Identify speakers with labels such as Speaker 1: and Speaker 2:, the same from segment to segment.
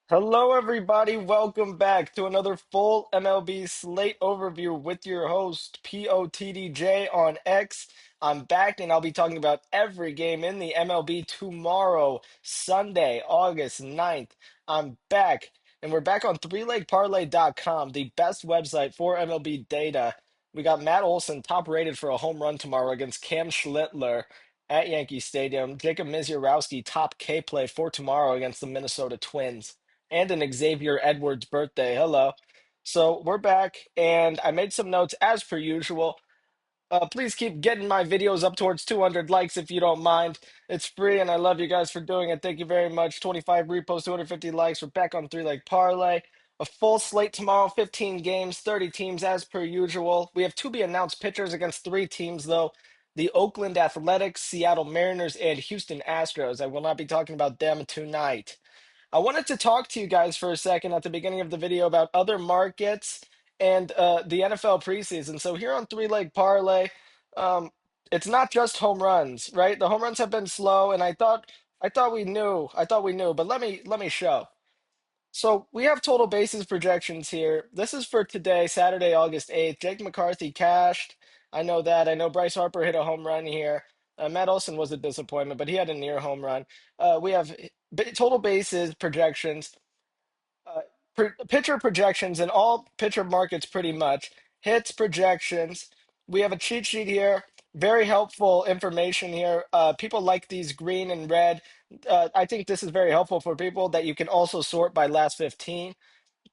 Speaker 1: Hello, everybody. Welcome back to another full MLB slate overview with your host, POTDJ on X. I'm back and I'll be talking about every game in the MLB tomorrow, Sunday, August 9th. I'm back and we're back on threelegparlay.com, the best website for MLB data. We got Matt Olson top rated for a home run tomorrow against Cam Schlittler at Yankee Stadium. Jacob Misiorowski top K play for tomorrow against the Minnesota Twins and an Xavier Edwards birthday. Hello. So we're back, and I made some notes as per usual. Please keep getting my videos up towards 200 likes if you don't mind. It's free, and I love you guys for doing it. Thank you very much. 25 reposts, 250 likes. We're back on Three Leg Parlay. A full slate tomorrow, 15 games, 30 teams as per usual. We have to be announced pitchers against three teams, though. The Oakland Athletics, Seattle Mariners, and Houston Astros. I will not be talking about them tonight. I wanted to talk to you guys for a second at the beginning of the video about other markets and the NFL preseason. So here on Three Leg Parlay, um, it's not just home runs, right? The home runs have been slow, and I thought we knew. I thought we knew, but let me show. So we have total bases projections here. This is for today, Saturday, August 8th. Jake McCarthy cashed. I know that. I know Bryce Harper hit a home run here. Matt Olson was a disappointment, but he had a near home run. We have total bases projections, uh, pitcher projections in all pitcher markets pretty much. Hits projections. We have a cheat sheet here. Very helpful information here. People like these green and red. I think this is very helpful for people that you can also sort by last 15.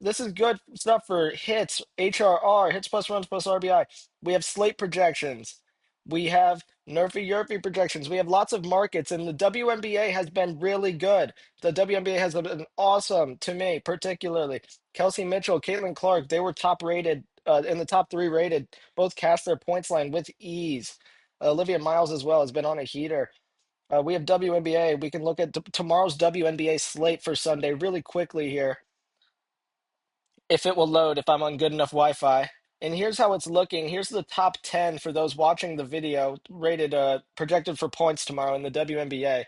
Speaker 1: This is good stuff for hits, HRR, hits plus runs plus RBI. We have slate projections. We have Nerfy Yerfy projections. We have lots of markets, and the WNBA has been really good. The WNBA has been awesome to me, particularly. Kelsey Mitchell, Caitlin Clark, they were top rated, in the top three rated, both cast their points line with ease. Olivia Miles as well has been on a heater. We have WNBA. We can look at tomorrow's WNBA slate for Sunday really quickly here if it will load, if I'm on good enough Wi-Fi. And here's how it's looking. Here's the top 10 for those watching the video, rated projected for points tomorrow in the WNBA.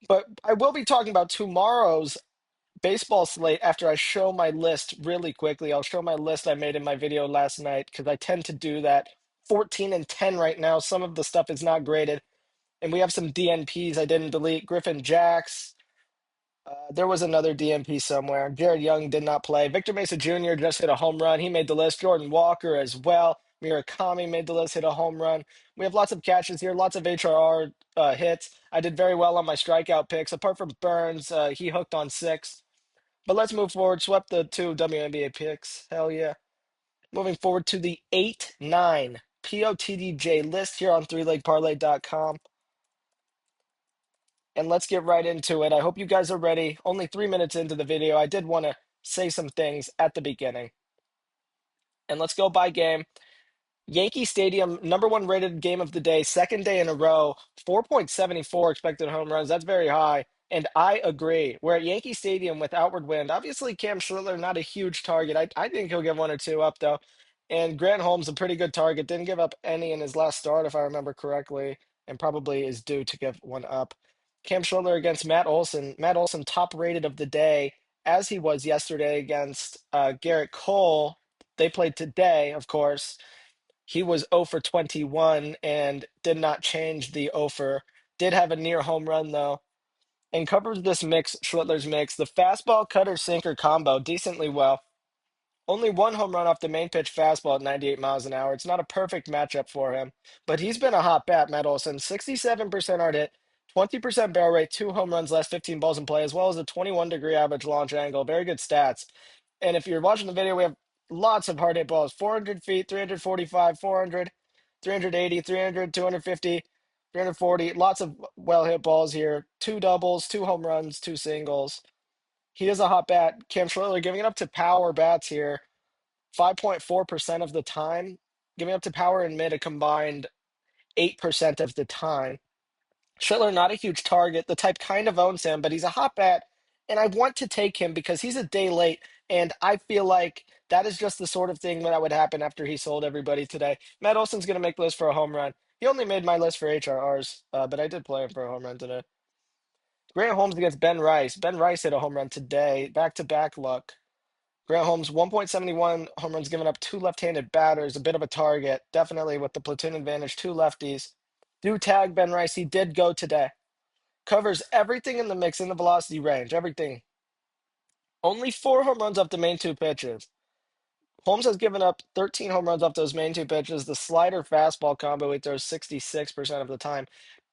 Speaker 1: But I will be talking about tomorrow's baseball slate after I show my list really quickly. I'll show my list I made in my video last night because I tend to do that. 14 and 10 right now. Some of the stuff is not graded. And we have some DNPs I didn't delete. Griffin Jacks, there was another DMP somewhere. Jared Young did not play. Victor Mesa Jr. just hit a home run. He made the list. Jordan Walker as well. Murakami made the list, hit a home run. We have lots of catches here, lots of HRR hits. I did very well on my strikeout picks. Apart from Burns, he hooked on six. But let's move forward. Swept the two WNBA picks. Hell yeah. Moving forward to the 8-9 POTDJ list here on threelegparlay.com. And let's get right into it. I hope you guys are ready. Only 3 minutes into the video. I did want to say some things at the beginning. And let's go by game. Yankee Stadium, number one rated game of the day, second day in a row, 4.74 expected home runs. That's very high. And I agree. We're at Yankee Stadium with outward wind. Obviously, Cam Schlittler, not a huge target. I think he'll give one or two up, though. And Grant Holmes, a pretty good target. Didn't give up any in his last start, if I remember correctly, and probably is due to give one up. Cam Schlittler against Matt Olson. Matt Olson, top rated of the day, as he was yesterday against Garrett Cole. They played today, of course. He was 0 for 21 and did not change the 0 for. Did have a near home run though, and covers this mix, Schlittler's mix, the fastball cutter sinker combo decently well. Only one home run off the main pitch fastball at 98 miles an hour. It's not a perfect matchup for him, but he's been a hot bat, Matt Olson. 67% hard hit, 20% barrel rate, two home runs, last 15 balls in play, as well as a 21-degree average launch angle. Very good stats. And if you're watching the video, we have lots of hard hit balls 400 feet, 345, 400, 380, 300, 250, 340. Lots of well hit balls here. Two doubles, two home runs, two singles. He is a hot bat. Cam Schlittler giving it up to power bats here 5.4% of the time, giving up to power and mid a combined 8% of the time. Schlittler, not a huge target. The type kind of owns him, but he's a hot bat, and I want to take him because he's a day late, and I feel like that is just the sort of thing that would happen after he sold everybody today. Matt Olson's going to make the list for a home run. He only made my list for HRRs, but I did play him for a home run today. Grant Holmes against Ben Rice. Ben Rice hit a home run today. Back-to-back luck. Grant Holmes, 1.71 home runs given up, two left-handed batters, a bit of a target. Definitely with the platoon advantage, two lefties. Do tag Ben Rice. He did go today. Covers everything in the mix in the velocity range. Everything. Only four home runs off the main two pitches. Holmes has given up 13 home runs off those main two pitches. The slider fastball combo he throws 66% of the time.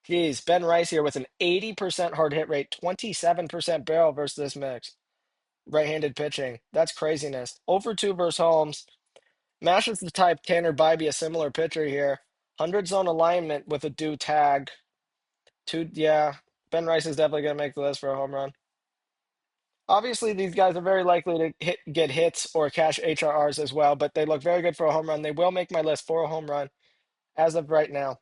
Speaker 1: Geez, Ben Rice here with an 80% hard hit rate, 27% barrel versus this mix. Right-handed pitching. That's craziness. Over 2 versus Holmes. Mash is the type Tanner Bybee, a similar pitcher here. 100 zone alignment with a due tag. Yeah. Ben Rice is definitely going to make the list for a home run. Obviously, these guys are very likely to get hits or cash HRRs as well, but they look very good for a home run. They will make my list for a home run as of right now.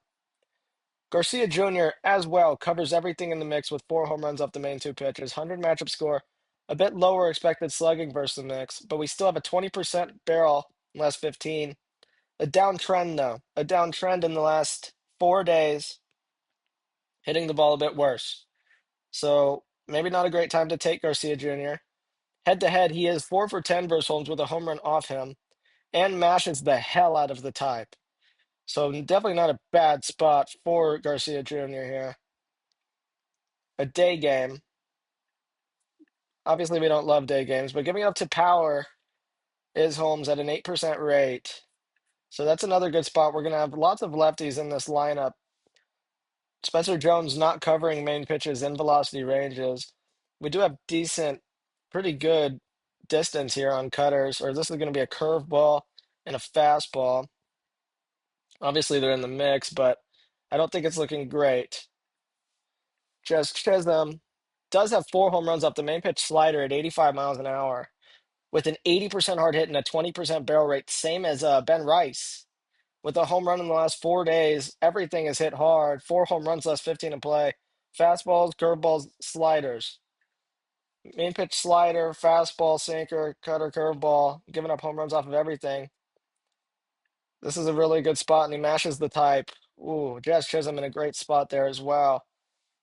Speaker 1: Garcia Jr. as well covers everything in the mix with 4 home runs off the main two pitches. 100 matchup score, a bit lower expected slugging versus the mix, but we still have a 20% barrel in the last 15. A downtrend, though. A downtrend in the last 4 days, hitting the ball a bit worse. So maybe not a great time to take Garcia Jr. Head to head, he is 4 for 10 versus Holmes with a home run off him and mashes the hell out of the type. So definitely not a bad spot for Garcia Jr. here. A day game. Obviously, we don't love day games, but giving up to power is Holmes at an 8% rate. So that's another good spot. We're going to have lots of lefties in this lineup. Spencer Jones not covering main pitches in velocity ranges. We do have decent, pretty good distance here on cutters, or this is going to be a curveball and a fastball. Obviously, they're in the mix, but I don't think it's looking great. Just Chisholm does have 4 home runs up the main pitch slider at 85 miles an hour with an 80% hard hit and a 20% barrel rate, same as Ben Rice. With a home run in the last 4 days, everything is hit hard. 4 home runs, last 15 in play. Fastballs, curveballs, sliders. Main pitch slider, fastball, sinker, cutter, curveball, giving up home runs off of everything. This is a really good spot, and he mashes the type. Ooh, Jazz Chisholm in a great spot there as well.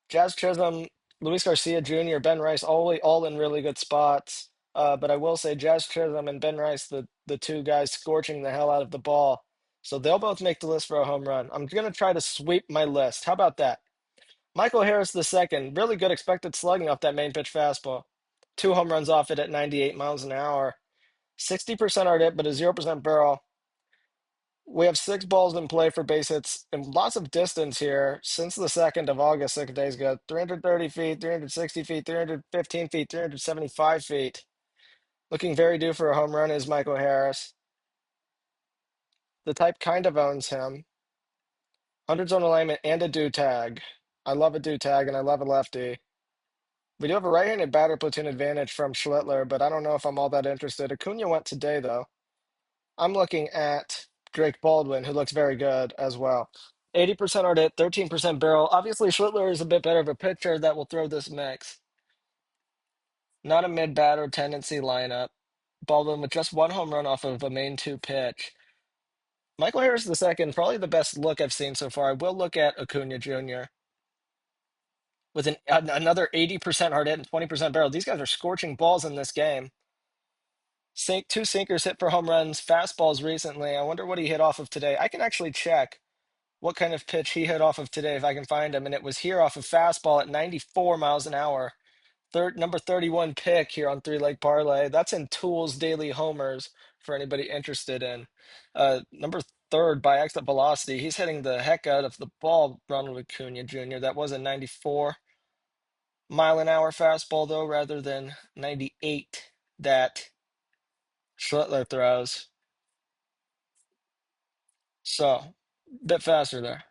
Speaker 1: Jazz Chisholm, Luis Garcia Jr., Ben Rice, all in really good spots. But I will say Jazz Chisholm and Ben Rice, the two guys scorching the hell out of the ball. So they'll both make the list for a home run. I'm going to try to sweep my list. How about that? Michael Harris II, really good expected slugging off that main pitch fastball. 2 home runs off it at 98 miles an hour. 60% hard hit, but a 0% barrel. We have 6 balls in play for base hits and lots of distance here since the 2nd of August, 6 days ago. 330 feet, 360 feet, 315 feet, 375 feet. Looking very due for a home run is Michael Harris. The type kind of owns him. 100 zone alignment and a do tag. I love a do tag and I love a lefty. We do have a right-handed batter platoon advantage from Schlittler, but I don't know if I'm all that interested. Acuna went today, though. I'm looking at Drake Baldwin, who looks very good as well. 80% hard hit, 13% barrel. Obviously, Schlittler is a bit better of a pitcher that will throw this mix. Not a mid-batter tendency lineup. Baldwin with just 1 home run off of a main 2 pitch. Michael Harris II, probably the best look I've seen so far. I will look at Acuna Jr. with another 80% hard hit and 20% barrel. These guys are scorching balls in this game. 2 sinkers hit for home runs, fastballs recently. I wonder what he hit off of today. I can actually check what kind of pitch he hit off of today if I can find him. And it was here off of fastball at 94 miles an hour. Number 31 pick here on 3-leg parlay. That's in Tools Daily Homers for anybody interested in. Number 3rd by exit velocity. He's hitting the heck out of the ball, Ronald Acuna Jr. That was a 94 mile an hour fastball, though, rather than 98 that Schlittler throws. So, a bit faster there.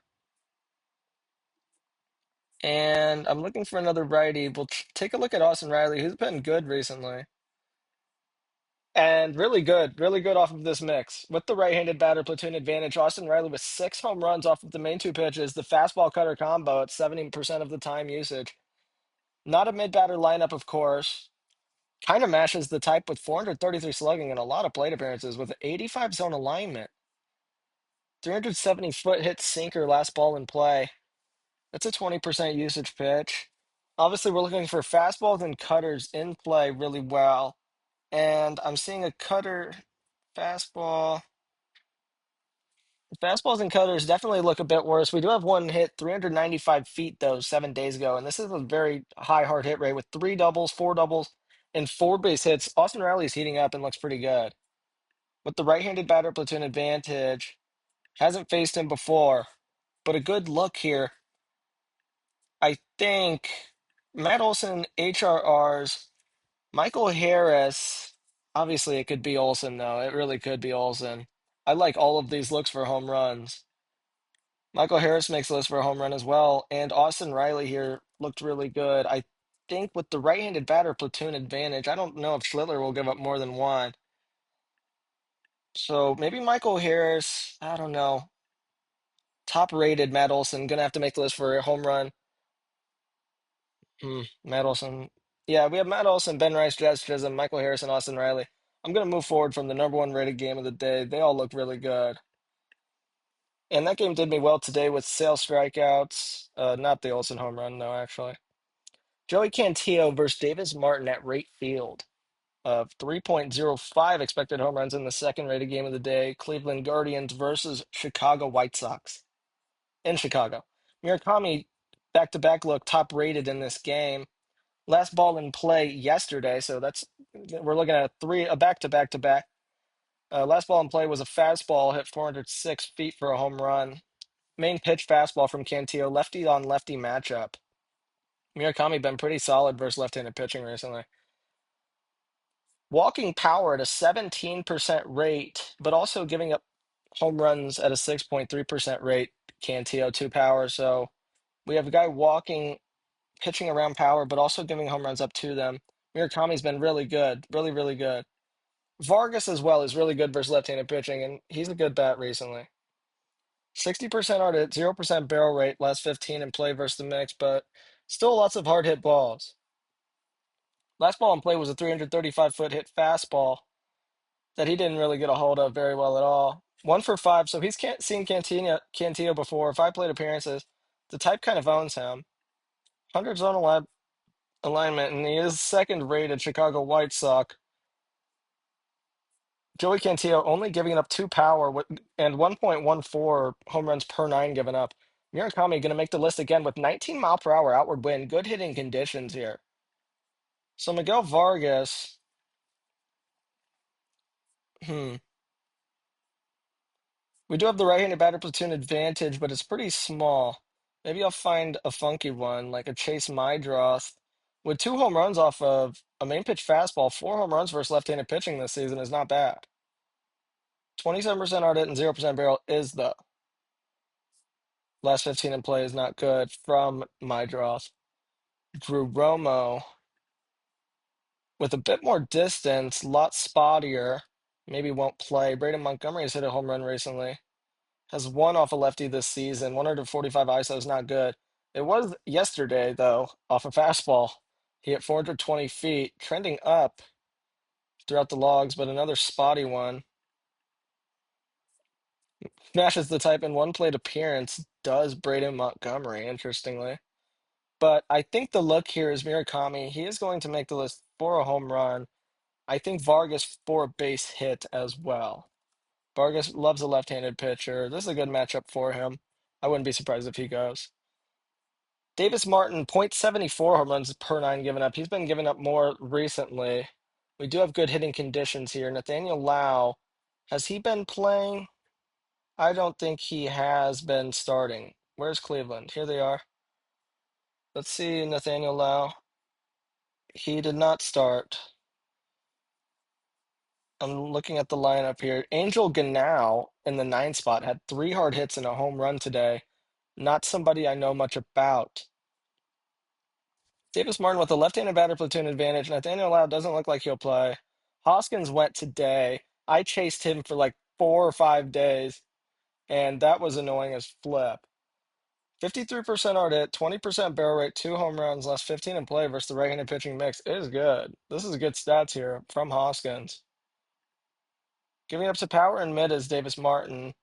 Speaker 1: And I'm looking for another righty. We'll take a look at Austin Riley, who's been good recently. And really good off of this mix. With the right-handed batter platoon advantage, Austin Riley with 6 home runs off of the main 2 pitches, the fastball cutter combo at 70% of the time usage. Not a mid-batter lineup, of course. Kind of matches the type with 433 slugging and a lot of plate appearances with 85 zone alignment. 370-foot hit sinker last ball in play. That's a 20% usage pitch. Obviously, we're looking for fastballs and cutters in play really well. And I'm seeing a cutter fastball. Fastballs and cutters definitely look a bit worse. We do have one hit 395 feet, though, 7 days ago. And this is a very high hard hit rate with three doubles, and four base hits. Austin Riley's heating up and looks pretty good. With the right-handed batter platoon advantage, hasn't faced him before, but a good look here. I think Matt Olson, HRRs, Michael Harris. Obviously, it could be Olson, though. It really could be Olson. I like all of these looks for home runs. Michael Harris makes the list for a home run as well. And Austin Riley here looked really good. I think with the right-handed batter platoon advantage, I don't know if Schlittler will give up more than one. So maybe Michael Harris, I don't know. Top-rated Matt Olson, gonna have to make the list for a home run. Matt Olson. Yeah, we have Matt Olson, Ben Rice, Jazz Chisholm, Michael Harris, and Austin Riley. I'm gonna move forward from the number one rated game of the day. They all look really good. And that game did me well today with sale strikeouts. Not the Olsen home run, no, actually. Joey Cantillo versus Davis Martin at right field of 3.05 expected home runs in the second rated game of the day. Cleveland Guardians versus Chicago White Sox in Chicago. Murakami back-to-back look top rated in this game. Last ball in play yesterday, so we're looking at a back-to-back-to-back. Last ball in play was a fastball hit 406 feet for a home run. Main pitch fastball from Cantillo, lefty on lefty matchup. Murakami been pretty solid versus left-handed pitching recently. Walking power at a 17% rate, but also giving up home runs at a 6.3% rate. Cantillo two power. So we have a guy walking, pitching around power, but also giving home runs up to them. Murakami's been really good, really, really good. Vargas as well is really good versus left-handed pitching, and he's a good bat recently. 60% hard hit, 0% barrel rate, last 15 in play versus the mix, but still lots of hard hit balls. Last ball in play was a 335-foot hit fastball that he didn't really get a hold of very well at all. 1 for 5, so he's seen Cantillo before, 5 plate appearances. The type kind of owns him. 100 zone alignment, and he is second rated Chicago White Sox. Joey Cantillo only giving up 2 power and 1.14 home runs per 9 given up. Murakami going to make the list again with 19 mile per hour outward wind. Good hitting conditions here. So Miguel Vargas, we do have the right-handed batter platoon advantage, but it's pretty small. Maybe I'll find a funky one, like a Chase Mydroth. With 2 home runs off of a main pitch fastball, 4 home runs versus left-handed pitching this season is not bad. 27% hard hit and 0% barrel is the last 15 in play is not good from Mydroth. Drew Romo with a bit more distance, lot spottier, maybe won't play. Braden Montgomery has hit a home run recently. Has one off a lefty this season. 145 ISO is not good. It was yesterday, though, off a fastball. He hit 420 feet, trending up throughout the logs, but another spotty one. Smashes the type in one plate appearance, does Braden Montgomery, interestingly. But I think the look here is Murakami. He is going to make the list for a home run. I think Vargas for a base hit as well. Vargas loves a left-handed pitcher. This is a good matchup for him. I wouldn't be surprised if he goes. Davis Martin, .74 home runs per 9 given up. He's been giving up more recently. We do have good hitting conditions here. Nathaniel Lau, has he been playing? I don't think he has been starting. Where's Cleveland? Here they are. Let's see Nathaniel Lau. He did not start. I'm looking at the lineup here. Angel Ganau in the 9 spot had 3 hard hits and a home run today. Not somebody I know much about. Davis Martin with a left-handed batter platoon advantage. Nathaniel Lau doesn't look like he'll play. Hoskins went today. I chased him for like 4 or 5 days, and that was annoying as flip. 53% hard hit, 20% barrel rate, 2 home runs, last 15 in play versus the right-handed pitching mix is good. This is good stats here from Hoskins. Giving up to power and mid is Davis Martin.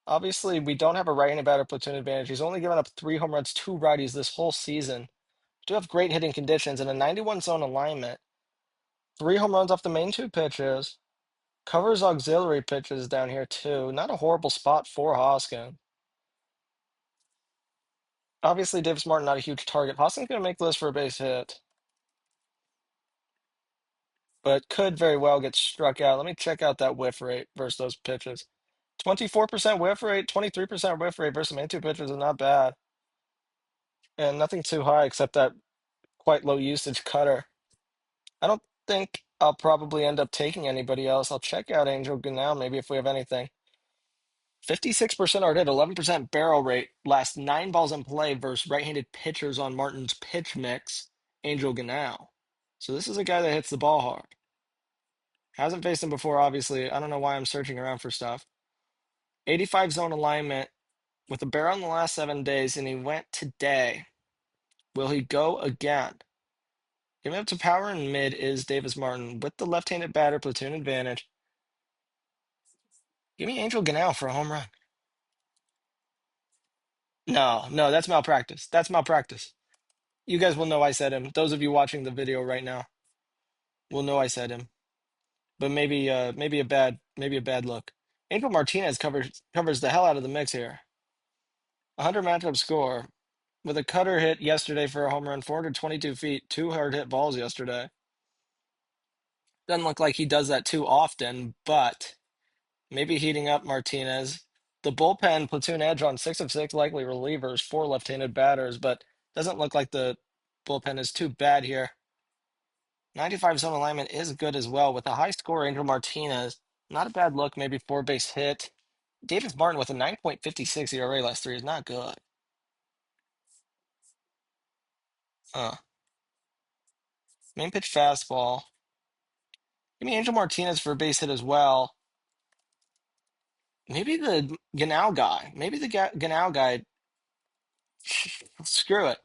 Speaker 1: Obviously, we don't have a right-handed batter platoon advantage. He's only given up 3 home runs, 2 righties this whole season. do have great hitting conditions and a 91 zone alignment. 3 home runs off the main 2 pitches. Covers auxiliary pitches down here too. Not a horrible spot for Hoskins. Obviously, Davis Martin not a huge target. Hoskins going to make the list for a base hit, but could very well get struck out. Let me check out that whiff rate versus those pitches. 24% whiff rate, 23% whiff rate versus the main 2 pitches is not bad. And nothing too high except that quite low usage cutter. I don't think I'll probably end up taking anybody else. I'll check out Angel Ganal maybe if we have anything. 56% hard hit, 11% barrel rate. Last 9 balls in play versus right-handed pitchers on Martin's pitch mix, Angel Ganal. So this is a guy that hits the ball hard. Hasn't faced him before, obviously. I don't know why I'm searching around for stuff. 85 zone alignment with a barrel in the last 7 days, and he went today. Will he go again? Giving up to power in mid is Davis Martin with the left-handed batter platoon advantage. Give me Angel Ganal for a home run. No, that's malpractice. That's malpractice. You guys will know I said him. Those of you watching the video right now will know I said him. But maybe a bad look. Angel Martinez covers the hell out of the mix here. 100 matchup score with a cutter hit yesterday for a home run, 422 feet, 2 hard hit balls yesterday. Doesn't look like he does that too often, but maybe heating up Martinez. The bullpen platoon edge on 6 of 6 likely relievers, 4 left-handed batters, but doesn't look like the bullpen is too bad here. 95 zone alignment is good as well with a high score, Angel Martinez. Not a bad look, maybe 4 base hit. Davis Martin with a 9.56 ERA last 3 is not good. Main pitch fastball. Give me Angel Martinez for a base hit as well. Maybe the Ganal guy. Ganal guy. Screw it.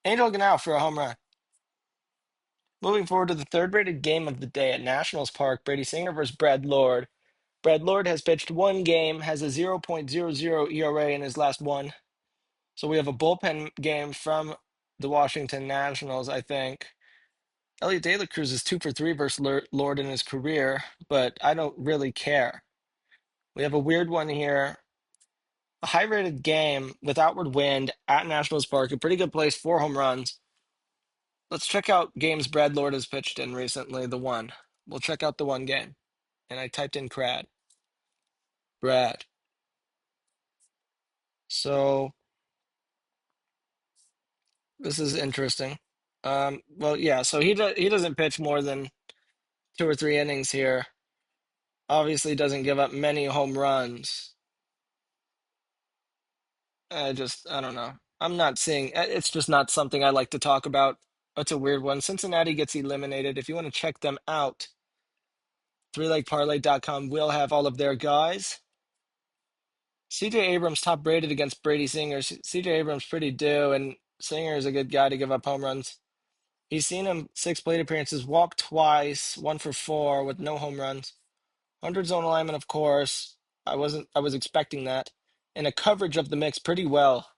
Speaker 1: Angel Ganal for a home run. Moving forward to the third-rated game of the day at Nationals Park, Brady Singer versus Brad Lord. Brad Lord has pitched 1 game, has a 0.00 ERA in his last one. So we have a bullpen game from the Washington Nationals, I think. Elliot De La Cruz is 2 for 3 versus Lord in his career, but I don't really care. We have a weird one here. A high-rated game with outward wind at Nationals Park, a pretty good place, 4 home runs. Let's check out games Brad Lord has pitched in recently, the one. We'll check out the one game. And I typed in Brad. So this is interesting. Well, yeah, so he doesn't pitch more than 2 or 3 innings here. Obviously doesn't give up many home runs. I don't know. I'm not seeing, it's just not something I like to talk about. It's a weird one. Cincinnati gets eliminated. If you want to check them out, threelegparlay.com will have all of their guys. CJ Abrams top rated against Brady Singer. CJ Abrams pretty due, and Singer is a good guy to give up home runs. He's seen him 6 plate appearances, walked twice, 1 for 4 with no home runs. 100 zone alignment, of course. I was expecting that. And a coverage of the mix pretty well.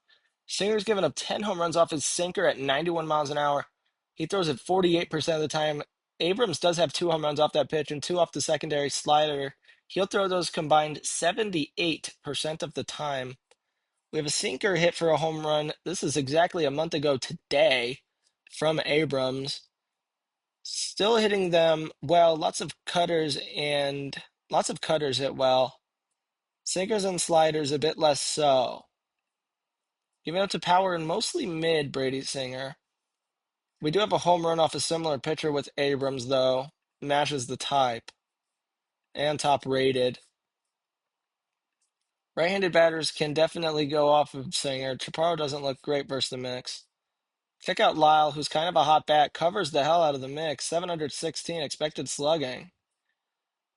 Speaker 1: Singer's given up 10 home runs off his sinker at 91 miles an hour. He throws it 48% of the time. Abrams does have 2 home runs off that pitch and 2 off the secondary slider. He'll throw those combined 78% of the time. We have a sinker hit for a home run. This is exactly a month ago today from Abrams. Still hitting them well. Lots of cutters hit well. Sinkers and sliders a bit less so. Giving up to power and mostly mid, Brady Singer. We do have a home run off a similar pitcher with Abrams, though. Matches the type. And top rated. Right-handed batters can definitely go off of Singer. Chaparro doesn't look great versus the mix. Check out Lyle, who's kind of a hot bat, covers the hell out of the mix. 716 expected slugging.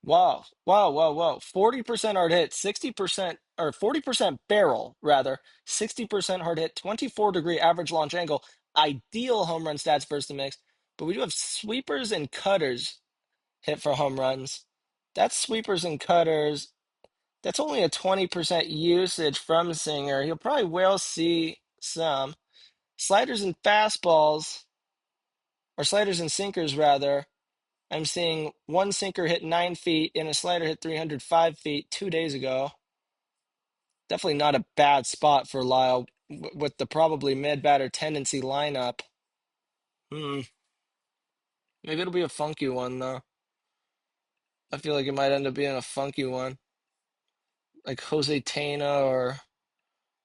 Speaker 1: Wow. 40% hard hit, 60%, or 40% barrel, rather. 60% hard hit, 24-degree average launch angle. Ideal home run stats versus the mix. But we do have sweepers and cutters hit for home runs. That's sweepers and cutters. That's only a 20% usage from Singer. He'll probably will see some. Sliders and fastballs, or sliders and sinkers rather. I'm seeing one sinker hit 9 feet and a slider hit 305 feet 2 days ago. Definitely not a bad spot for Lyle with the probably mid-batter tendency lineup. Maybe it'll be a funky one, though. I feel like it might end up being a funky one. Like Jose Tena or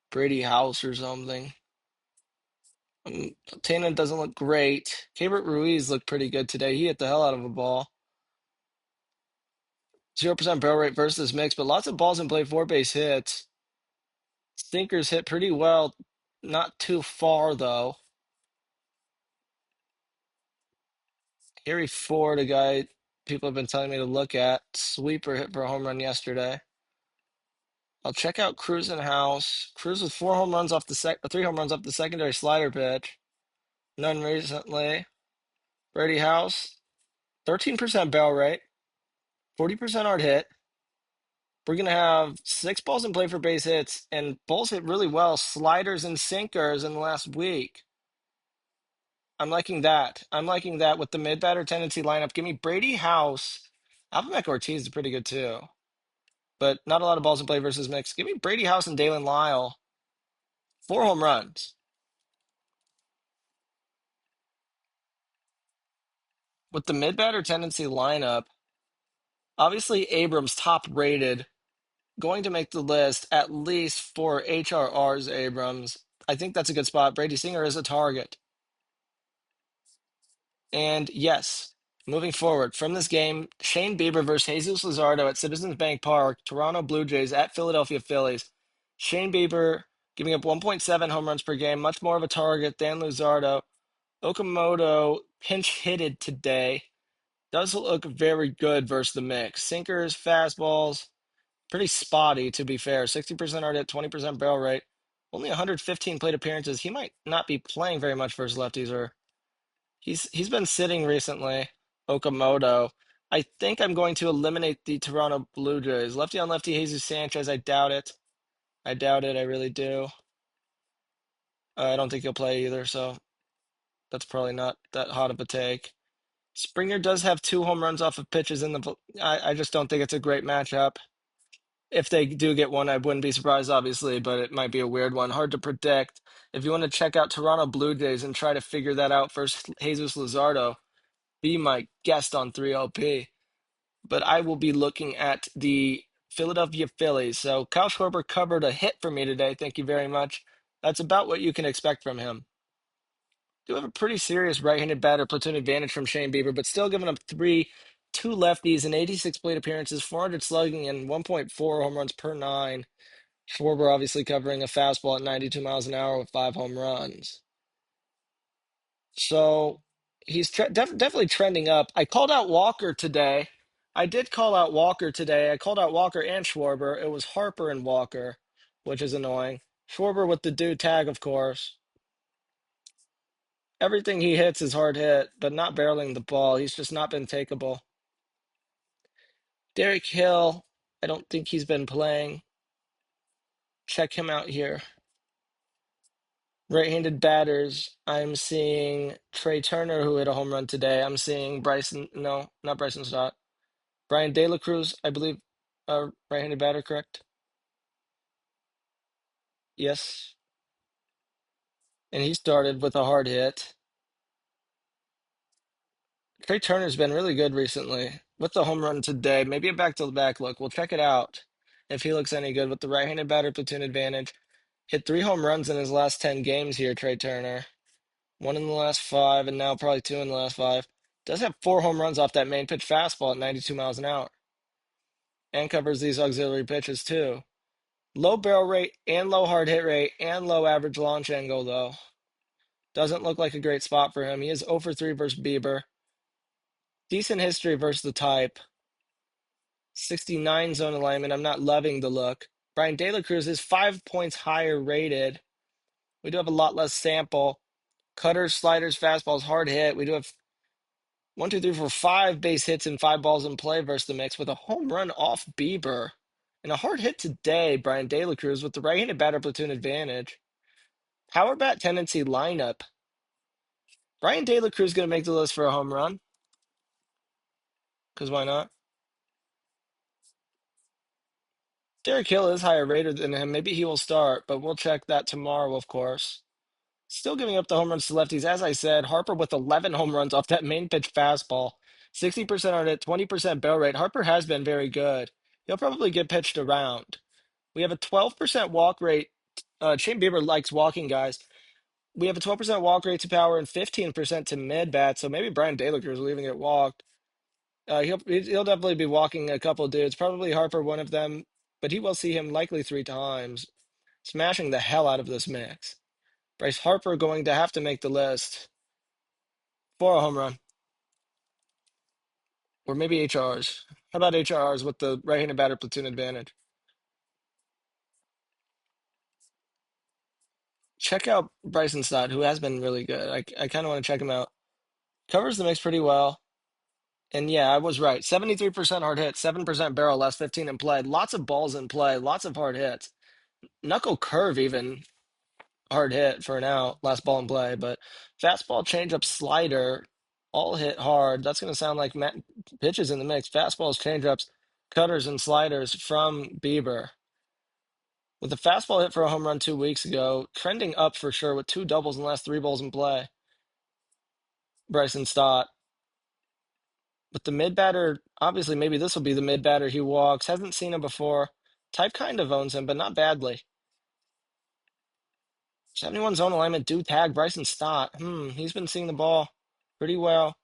Speaker 1: Brady House or something. Tena doesn't look great. Keibert Ruiz looked pretty good today. He hit the hell out of a ball. 0% barrel rate versus mix, but lots of balls in play, 4 base hits. Stinkers hit pretty well, not too far though. Harry Ford, a guy people have been telling me to look at. Sweeper hit for a home run yesterday. I'll check out Cruz and House. Cruz with 4 home runs off the 3 home runs off the secondary slider pitch. None recently. Brady House, 13% barrel rate, 40% hard hit. We're gonna have 6 balls in play for base hits, and balls hit really well. Sliders and sinkers in the last week. I'm liking that. I'm liking that with the mid-batter tendency lineup. Give me Brady House. Alvin Ortiz is pretty good too, but not a lot of balls in play versus mix. Give me Brady House and Dalen Lyle. 4 home runs. With the mid-batter tendency lineup, obviously Abrams top rated, going to make the list at least for HRR's Abrams. I think that's a good spot. Brady Singer is a target. And yes, moving forward from this game, Shane Bieber versus Jesus Luzardo at Citizens Bank Park, Toronto Blue Jays at Philadelphia Phillies. Shane Bieber giving up 1.7 home runs per game, much more of a target than Luzardo. Okamoto pinch hitted today. Does look very good versus the mix. Sinkers, fastballs, pretty spotty to be fair. 60% hard hit, 20% barrel rate. Only 115 plate appearances. He might not be playing very much versus lefties, or he's been sitting recently. Okamoto. I think I'm going to eliminate the Toronto Blue Jays. Lefty on lefty, Jesus Sanchez. I doubt it. I doubt it. I really do. I don't think he'll play either, so that's probably not that hot of a take. Springer does have 2 home runs off of pitches in the. I just don't think it's a great matchup. If they do get one, I wouldn't be surprised, obviously, but it might be a weird one. Hard to predict. If you want to check out Toronto Blue Jays and try to figure that out versus Jesus Luzardo, be my guest on 3LP. But I will be looking at the Philadelphia Phillies. So Kyle Schwarber covered a hit for me today. Thank you very much. That's about what you can expect from him. Do have a pretty serious right-handed batter platoon advantage from Shane Bieber, but still giving up two lefties and 86 plate appearances, 400 slugging, and 1.4 home runs per 9. Schwarber obviously covering a fastball at 92 miles an hour with 5 home runs. So he's definitely trending up. I called out Walker today. I did call out Walker today. I called out Walker and Schwarber. It was Harper and Walker, which is annoying. Schwarber with the dude tag, of course. Everything he hits is hard hit, but not barreling the ball. He's just not been takeable. Derek Hill, I don't think he's been playing. Check him out here. Right-handed batters, I'm seeing Trey Turner, who hit a home run today. I'm seeing not Bryson Stott. Brian De La Cruz, I believe, right-handed batter, correct? Yes. And he started with a hard hit. Trey Turner's been really good recently with the home run today. Maybe a back-to-back look. We'll check it out if he looks any good with the right-handed batter platoon advantage. Hit 3 home runs in his last 10 games here, Trey Turner. 1 in the last 5, and now probably 2 in the last 5. Does have 4 home runs off that main pitch fastball at 92 miles an hour. And covers these auxiliary pitches too. Low barrel rate and low hard hit rate and low average launch angle, though. Doesn't look like a great spot for him. He is 0 for 3 versus Bieber. Decent history versus the type. 69 zone alignment. I'm not loving the look. Brian De La Cruz is 5 points higher rated. We do have a lot less sample. Cutters, sliders, fastballs, hard hit. We do have 1, 2, 3, 4, 5 base hits and 5 balls in play versus the mix with a home run off Bieber. And a hard hit today, Brian De La Cruz with the right-handed batter platoon advantage. Power bat tendency lineup. Brian De La Cruz going to make the list for a home run. Because why not? Derek Hill is higher rated than him. Maybe he will start, but we'll check that tomorrow, of course. Still giving up the home runs to lefties. As I said, Harper with 11 home runs off that main pitch fastball. 60% on it, 20% barrel rate. Harper has been very good. He'll probably get pitched around. We have a 12% walk rate. Shane Bieber likes walking guys. We have a 12% walk rate to power and 15% to mid bat. So maybe Brian De La Cruz leaving it walked. He'll definitely be walking a couple dudes. Probably Harper, one of them, but he will see him likely 3 times, smashing the hell out of this mix. Bryce Harper going to have to make the list for a home run, or maybe HRs. How about HRs with the right-handed batter platoon advantage? Check out Bryson Stott, who has been really good. I kind of want to check him out. Covers the mix pretty well. And yeah, I was right. 73% hard hit, 7% barrel, last 15 in play. Lots of balls in play, lots of hard hits. Knuckle curve even hard hit for an out, last ball in play. But fastball, changeup, slider, all hit hard. That's going to sound like pitches in the mix. Fastballs, changeups, cutters, and sliders from Bieber. With a fastball hit for a home run 2 weeks ago, trending up for sure with 2 doubles in the last 3 balls in play. Bryson Stott. But the mid batter, obviously, maybe this will be the mid batter he walks. Hasn't seen him before. Type kind of owns him, but not badly. 71 zone alignment, do tag Bryson Stott. He's been seeing the ball pretty well.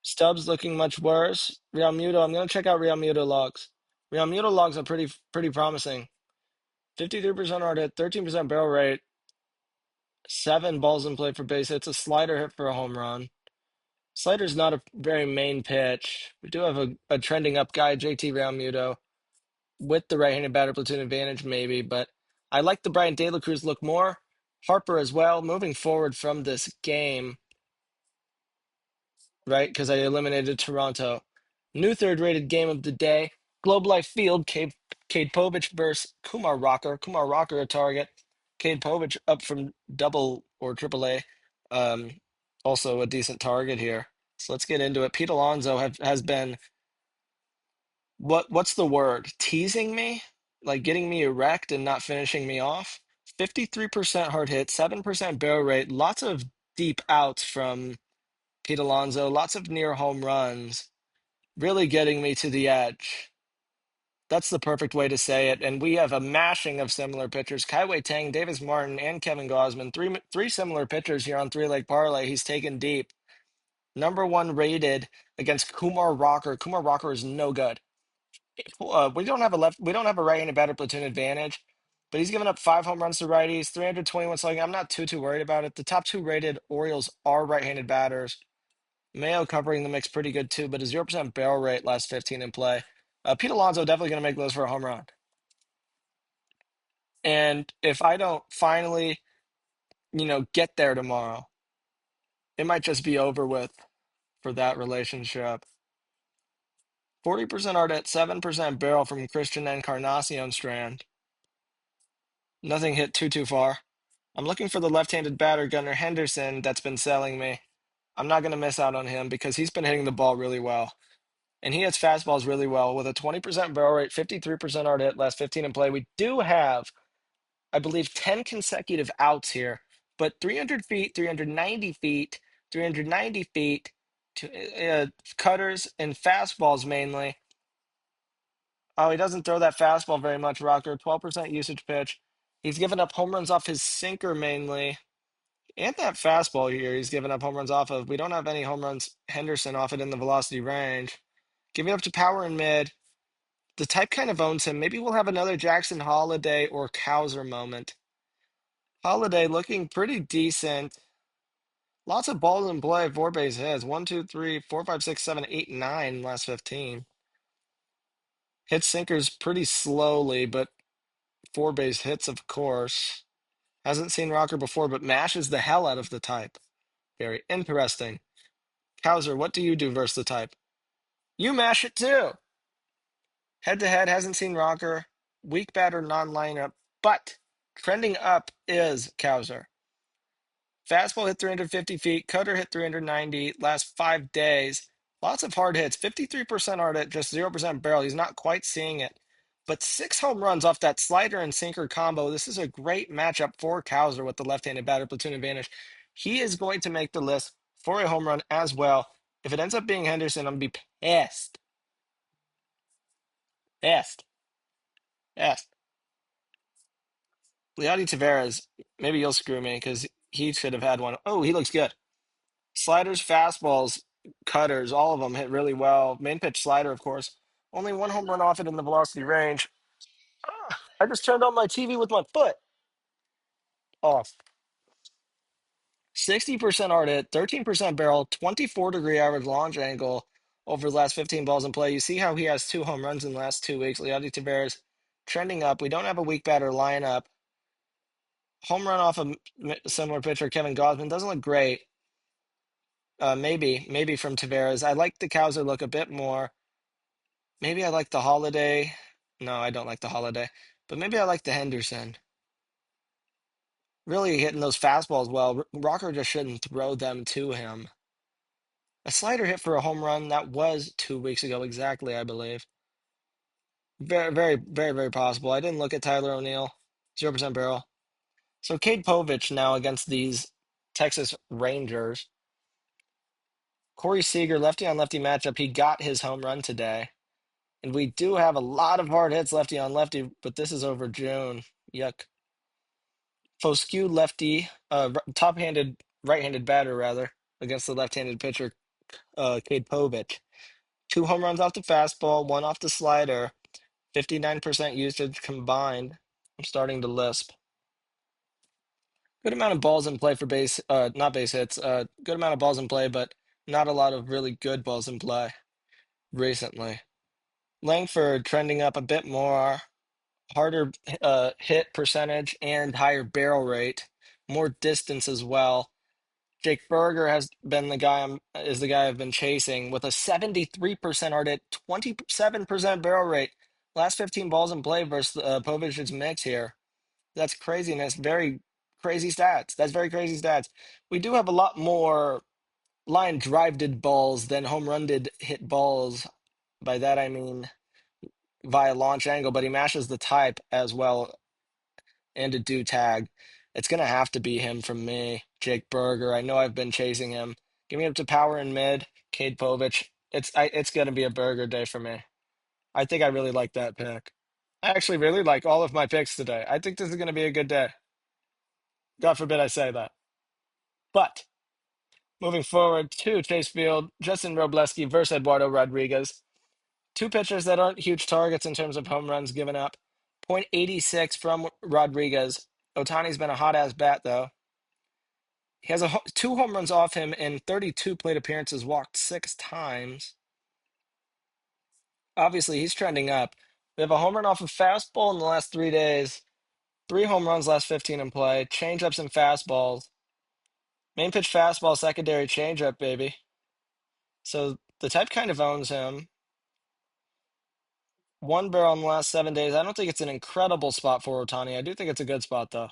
Speaker 1: Stubbs looking much worse. Real Muto, I'm going to check out Real Muto logs. Real Muto logs are pretty promising. 53% hard hit, 13% barrel rate, 7 balls in play for base hits, a slider hit for a home run. Slider's not a very main pitch. We do have a trending up guy, JT Realmuto, with the right-handed batter platoon advantage, maybe, but I like the Brian De La Cruz look more. Harper as well, moving forward from this game, right? Because I eliminated Toronto. New third-rated game of the day. Globe Life Field, Cade Povich versus Kumar Rocker. Kumar Rocker a target. Cade Povich up from double or triple A. Also a decent target here. So let's get into it. Pete Alonso has been what's the word? Teasing me? Like getting me erect and not finishing me off? 53% hard hit, 7% barrel rate, lots of deep outs from Pete Alonso, lots of near home runs, really getting me to the edge. That's the perfect way to say it. And we have a mashing of similar pitchers. Kaiwei Tang, Davis Martin, and Kevin Gausman. Three similar pitchers here on three-leg parlay. He's taken deep. #1 rated against Kumar Rocker. Kumar Rocker is no good. We don't have a right-handed batter platoon advantage, but he's given up 5 home runs to righties, 321 slugging. I'm not too worried about it. The top 2 rated Orioles are right-handed batters. Mayo covering the mix pretty good too, but a 0% barrel rate last 15 in play. Pete Alonso definitely going to make those for a home run. And if I don't finally, get there tomorrow, it might just be over with for that relationship. 40% art at 7% barrel from Christian Encarnacion Strand. Nothing hit too far. I'm looking for the left-handed batter, Gunnar Henderson, that's been selling me. I'm not going to miss out on him because he's been hitting the ball really well. And he hits fastballs really well with a 20% barrel rate, 53% hard hit, last 15 in play. We do have, I believe, 10 consecutive outs here, but 300 feet, 390 feet, 390 feet, cutters and fastballs mainly. Oh, he doesn't throw that fastball very much, Rocker. 12% usage pitch. He's given up home runs off his sinker mainly. And that fastball here, he's given up home runs off of. We don't have any home runs, Henderson, off it in the velocity range. Giving up to power and mid. The type kind of owns him. Maybe we'll have another Jackson Holiday or Cowser moment. Holiday looking pretty decent. Lots of balls in play, 4 base hits. 1, 2, 3, 4, 5, 6, 7, 8, 9 last 15. Hits sinkers pretty slowly, but 4 base hits, of course. Hasn't seen Rocker before, but mashes the hell out of the type. Very interesting. Cowser, what do you do versus the type? You mash it too. Head to head, hasn't seen Rocker. Weak batter, non lineup, but Trending up is Cowser. Fastball hit 350 feet, cutter hit 390 last 5 days. Lots of hard hits, 53% hard hit, just 0% barrel. He's not quite seeing it. But 6 home runs off that slider and sinker combo. This is a great matchup for Cowser with the left-handed batter platoon advantage. He is going to make the list for a home run as well. If it ends up being Henderson, I'm going to be pissed. Pissed. Pissed. Leody Taveras, maybe you'll screw me because he should have had one. Oh, he looks good. Sliders, fastballs, cutters, all of them hit really well. Main pitch slider, of course. Only 1 home run off it in the velocity range. I just turned on my TV with my foot. Off. 60% hard hit, 13% barrel, 24-degree average launch angle over the last 15 balls in play. You see how he has 2 home runs in the last 2 weeks. Leody Taveras trending up. We don't have a weak batter lineup. Home run off a similar pitcher, Kevin Gausman, doesn't look great. Maybe from Taveras. I like the Cowser look a bit more. Maybe I like the Holiday. No, I don't like the Holiday. But maybe I like the Henderson. Really hitting those fastballs well. Rocker just shouldn't throw them to him. A slider hit for a home run. That was 2 weeks ago exactly, I believe. Very, very, very, very possible. I didn't look at Tyler O'Neill. 0% barrel. So Cade Povich now against these Texas Rangers. Corey Seager, lefty on lefty matchup. He got his home run today. And we do have a lot of hard hits lefty on lefty, but this is over June. Yuck. Foscue lefty, top-handed, right-handed batter rather, against the left-handed pitcher, Cade Povich. 2 home runs off the fastball, one off the slider, 59% usage combined. I'm starting to lisp. Good amount of balls in play for not base hits. Good amount of balls in play, but not a lot of really good balls in play recently. Langford trending up a bit more. Harder hit percentage and higher barrel rate, more distance as well. Jake Berger has been the guy I've been chasing with a 73% hard hit, 27% barrel rate. Last 15 balls in play versus Povic's mix here. That's craziness. Very crazy stats. That's very crazy stats. We do have a lot more line drive-did balls than home run-did hit balls. By that I mean via launch angle, but he mashes the type as well and a do tag. It's going to have to be him from me, Jake Berger. I know I've been chasing him. Give me up to power in mid, Cade Povich. It's going to be a Berger day for me. I think I really like that pick. I actually really like all of my picks today. I think this is going to be a good day. God forbid I say that. But moving forward to Chase Field, Justin Robleski versus Eduardo Rodriguez. Two pitchers that aren't huge targets in terms of home runs given up. .86 from Rodriguez. Otani's been a hot-ass bat, though. He has 2 home runs off him in 32 plate appearances, walked 6 times. Obviously, he's trending up. We have a home run off of fastball in the last 3 days. 3 home runs last 15 in play. Changeups and fastballs. Main pitch fastball, secondary changeup, baby. So the type kind of owns him. 1 barrel in the last 7 days. I don't think it's an incredible spot for Otani. I do think it's a good spot, though.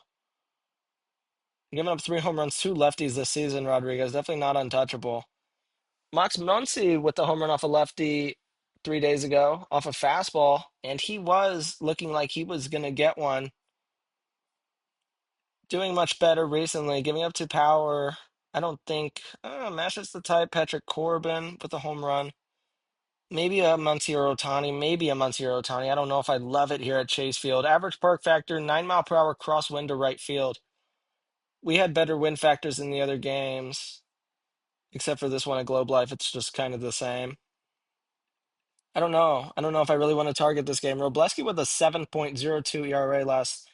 Speaker 1: Giving up 3 home runs, 2 lefties this season, Rodriguez. Definitely not untouchable. Max Muncy with the home run off a lefty 3 days ago, off a fastball, and he was looking like he was going to get one. Doing much better recently, giving up to power. I don't think matches the type. Patrick Corbin with a home run. Maybe a Muncy or Otani. Maybe a Muncy or Otani. I don't know if I love it here at Chase Field. Average park factor, 9 mile per hour crosswind to right field. We had better wind factors in the other games, except for this one at Globe Life. It's just kind of the same. I don't know. I don't know if I really want to target this game. Robleski with a 7.02 ERA last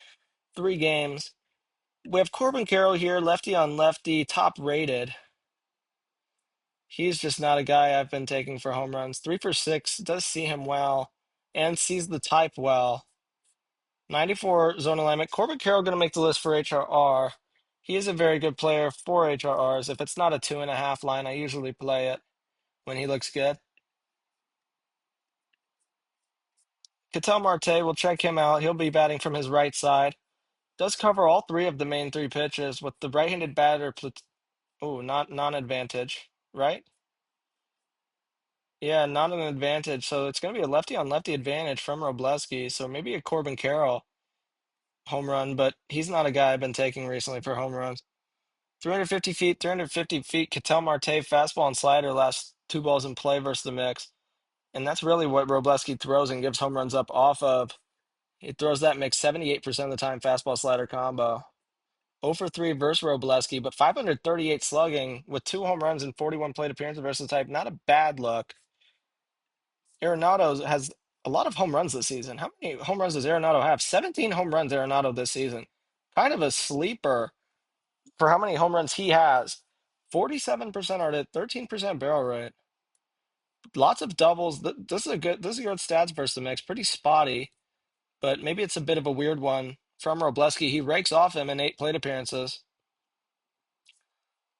Speaker 1: 3 games. We have Corbin Carroll here, lefty on lefty, top rated. He's just not a guy I've been taking for home runs. 3 for 6, does see him well, and sees the type well. 94 zone alignment. Corbin Carroll going to make the list for HRR. He is a very good player for HRRs. If it's not a 2.5 line, I usually play it when he looks good. Ketel Marte, we'll check him out. He'll be batting from his right side. Does cover all three of the main three pitches with the right-handed batter. Oh, not non-advantage, right? Yeah, not an advantage. So it's going to be a lefty on lefty advantage from Robleski. So maybe a Corbin Carroll home run, but he's not a guy I've been taking recently for home runs. 350 feet, 350 feet. Ketel Marte fastball and slider last two balls in play versus the mix. And that's really what Robleski throws and gives home runs up off of. He throws that mix 78% of the time, fastball slider combo. 0 for 3 versus Robleski, but 538 slugging with two home runs and 41 plate appearances versus the type. Not a bad look. Arenado has a lot of home runs this season. How many home runs does Arenado have? 17 home runs, Arenado, this season. Kind of a sleeper for how many home runs he has. 47% are at 13% barrel rate. Lots of doubles. This is a good stats versus the mix. Pretty spotty, but maybe it's a bit of a weird one from Robleski. He rakes off him in 8 plate appearances.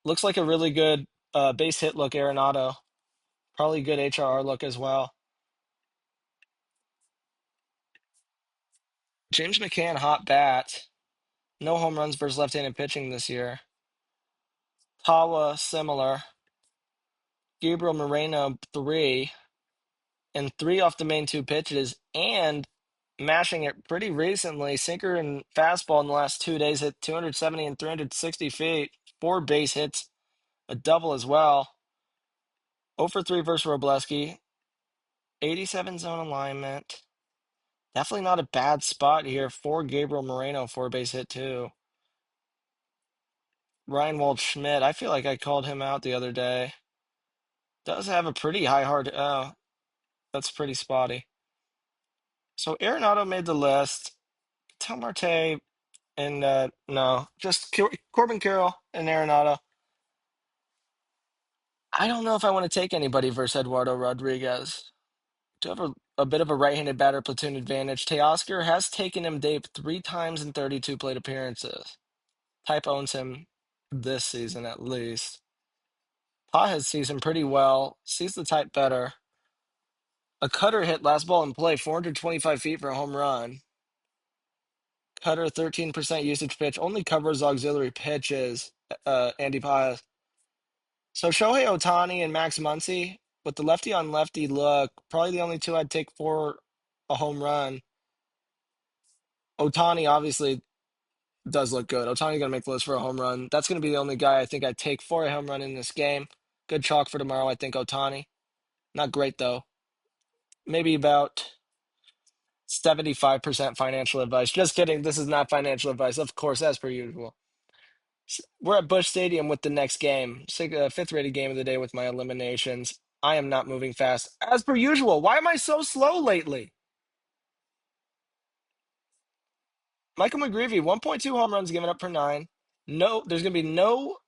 Speaker 1: Looks like a really good base hit look, Arenado. Probably good HRR look as well. James McCann, hot bat. No home runs versus left-handed pitching this year. Tawa, similar. Gabriel Moreno, 3. And 3 off the main 2 pitches. And mashing it pretty recently. Sinker and fastball in the last 2 days hit 270 and 360 feet. 4 base hits, a double as well. 0 for 3 versus Robleski. 87 zone alignment. Definitely not a bad spot here for Gabriel Moreno, 4 base hit too. Ryan Waldschmidt, I feel like I called him out the other day. Does have a pretty high hard. Oh, that's pretty spotty. So Arenado made the list. Tel Marte and no, just Corbin Carroll and Arenado. I don't know if I want to take anybody versus Eduardo Rodriguez. Do have a bit of a right-handed batter platoon advantage. Teoscar has taken him Dave 3 times in 32 plate appearances. Type owns him this season at least. Pajes sees him pretty well, sees the type better. A cutter hit last ball in play, 425 feet for a home run. Cutter, 13% usage pitch, only covers auxiliary pitches, Andy Pajes. So Shohei Ohtani and Max Muncy, with the lefty on lefty look, probably the only two I'd take for a home run. Ohtani obviously does look good. Ohtani's going to make the list for a home run. That's going to be the only guy I think I'd take for a home run in this game. Good chalk for tomorrow, I think, Ohtani. Not great, though. Maybe about 75% financial advice. Just kidding. This is not financial advice, of course, as per usual. We're at Busch Stadium with the next game, fifth rated game of the day with my eliminations. I am not moving fast, as per usual. Why am I so slow lately? Michael McGreevy, 1.2 home runs given up per 9. No, there's going to be no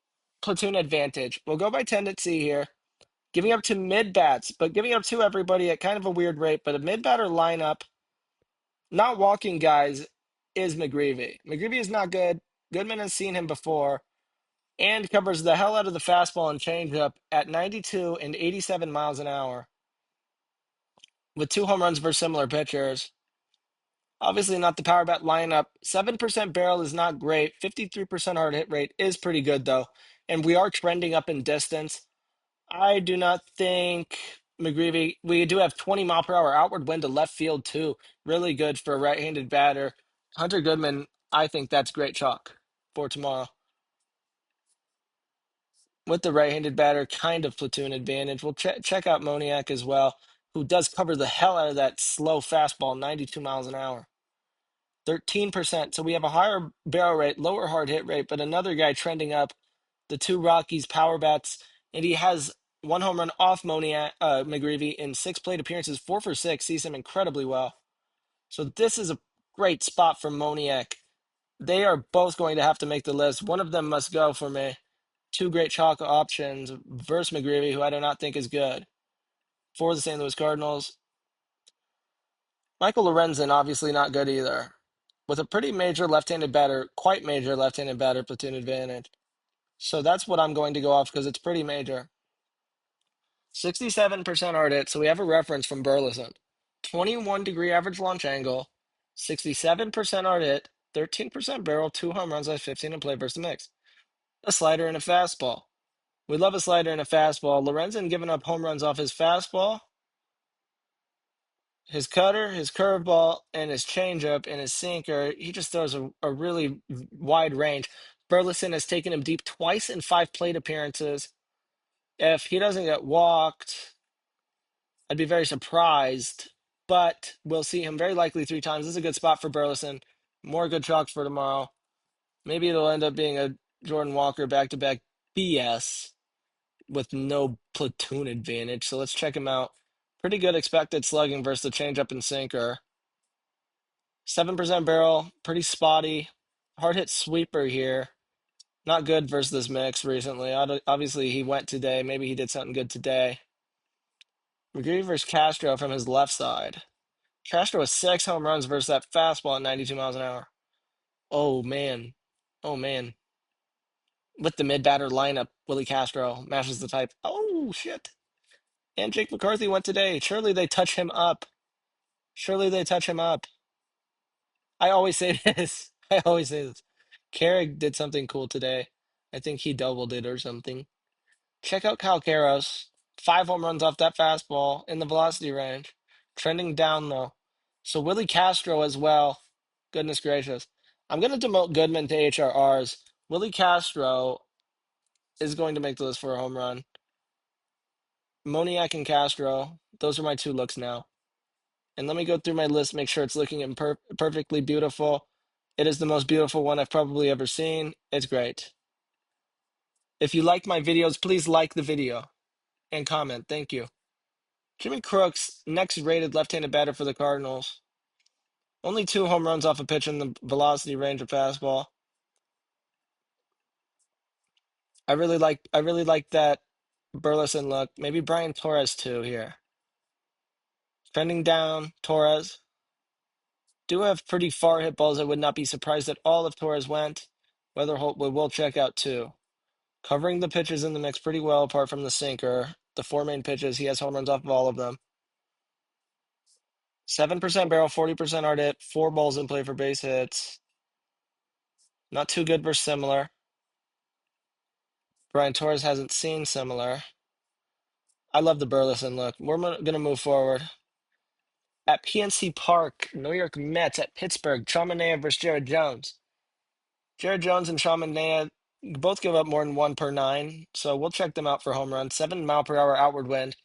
Speaker 1: platoon advantage. We'll go by tendency here. Giving up to mid bats, but giving up to everybody at kind of a weird rate. But a mid batter lineup, not walking guys, is McGreevy. McGreevy is not good. Goodman has seen him before and covers the hell out of the fastball and changeup at 92 and 87 miles an hour with 2 home runs versus similar pitchers. Obviously, not the power bat lineup. 7% barrel is not great. 53% hard hit rate is pretty good, though. And we are trending up in distance. I do not think McGreevy, we do have 20-mile-per-hour outward wind to left field, too. Really good for a right-handed batter. Hunter Goodman, I think that's great chalk for tomorrow. With the right-handed batter, kind of platoon advantage. We'll check out Moniak as well, who does cover the hell out of that slow fastball, 92 miles an hour. 13%. So we have a higher barrel rate, lower hard hit rate, but another guy trending up, the 2 Rockies power bats, and he has 1 home run off McGreevy in 6 plate appearances, 4 for 6, sees him incredibly well. So this is a great spot for Moniak. They are both going to have to make the list. One of them must go for me. 2 great chalk options versus McGreevy, who I do not think is good. For the St. Louis Cardinals, Michael Lorenzen, obviously not good either. With a pretty major left-handed batter, quite major left-handed batter platoon advantage. So that's what I'm going to go off because it's pretty major. 67% hard hit, so we have a reference from Burleson. 21-degree average launch angle, 67% hard hit, 13% barrel, 2 home runs last 15 in play versus the mix. A slider and a fastball. We love a slider and a fastball. Lorenzen giving up home runs off his fastball, his cutter, his curveball, and his changeup and his sinker. He just throws a really wide range. Burleson has taken him deep twice in 5 plate appearances. If he doesn't get walked, I'd be very surprised, but we'll see him very likely 3 times. This is a good spot for Burleson. More good chalks for tomorrow. Maybe it'll end up being a Jordan Walker back-to-back BS with no platoon advantage. So let's check him out. Pretty good expected slugging versus the changeup and sinker. 7% barrel, pretty spotty. Hard hit sweeper here. Not good versus this mix recently. Obviously, he went today. Maybe he did something good today. McGree versus Castro from his left side. Castro with 6 home runs versus that fastball at 92 miles an hour. Oh, man. Oh, man. With the mid-batter lineup, Willie Castro mashes the type. Oh, shit. And Jake McCarthy went today. Surely they touch him up. Surely they touch him up. I always say this. I always say this. Carrick did something cool today. I think he doubled it or something. Check out Kyle Caros. 5 home runs off that fastball in the velocity range. Trending down, though. So Willie Castro as well. Goodness gracious. I'm going to demote Goodman to HRRs. Willie Castro is going to make the list for a home run. Moniak and Castro. Those are my 2 looks now. And let me go through my list, make sure it's looking perfectly beautiful. It is the most beautiful one I've probably ever seen. It's great. If you like my videos, please like the video and comment. Thank you. Jimmy Crooks, next rated left-handed batter for the Cardinals. Only 2 home runs off a pitch in the velocity range of fastball. I really like that Burleson look. Maybe Brian Torres too here. Trending down, Torres. Do have pretty far hit balls. I would not be surprised at all if Torres went. Weatherholt we will check out too. Covering the pitches in the mix pretty well, apart from the sinker. The 4 main pitches, he has home runs off of all of them. 7% barrel, 40% hard hit, 4 balls in play for base hits. Not too good versus similar. Brian Torres hasn't seen similar. I love the Burleson look. We're going to move forward. At PNC Park, New York Mets at Pittsburgh, Chaminade versus Jared Jones. Jared Jones and Chaminade both give up more than 1 per 9, so we'll check them out for home runs. 7 mile per hour outward wind.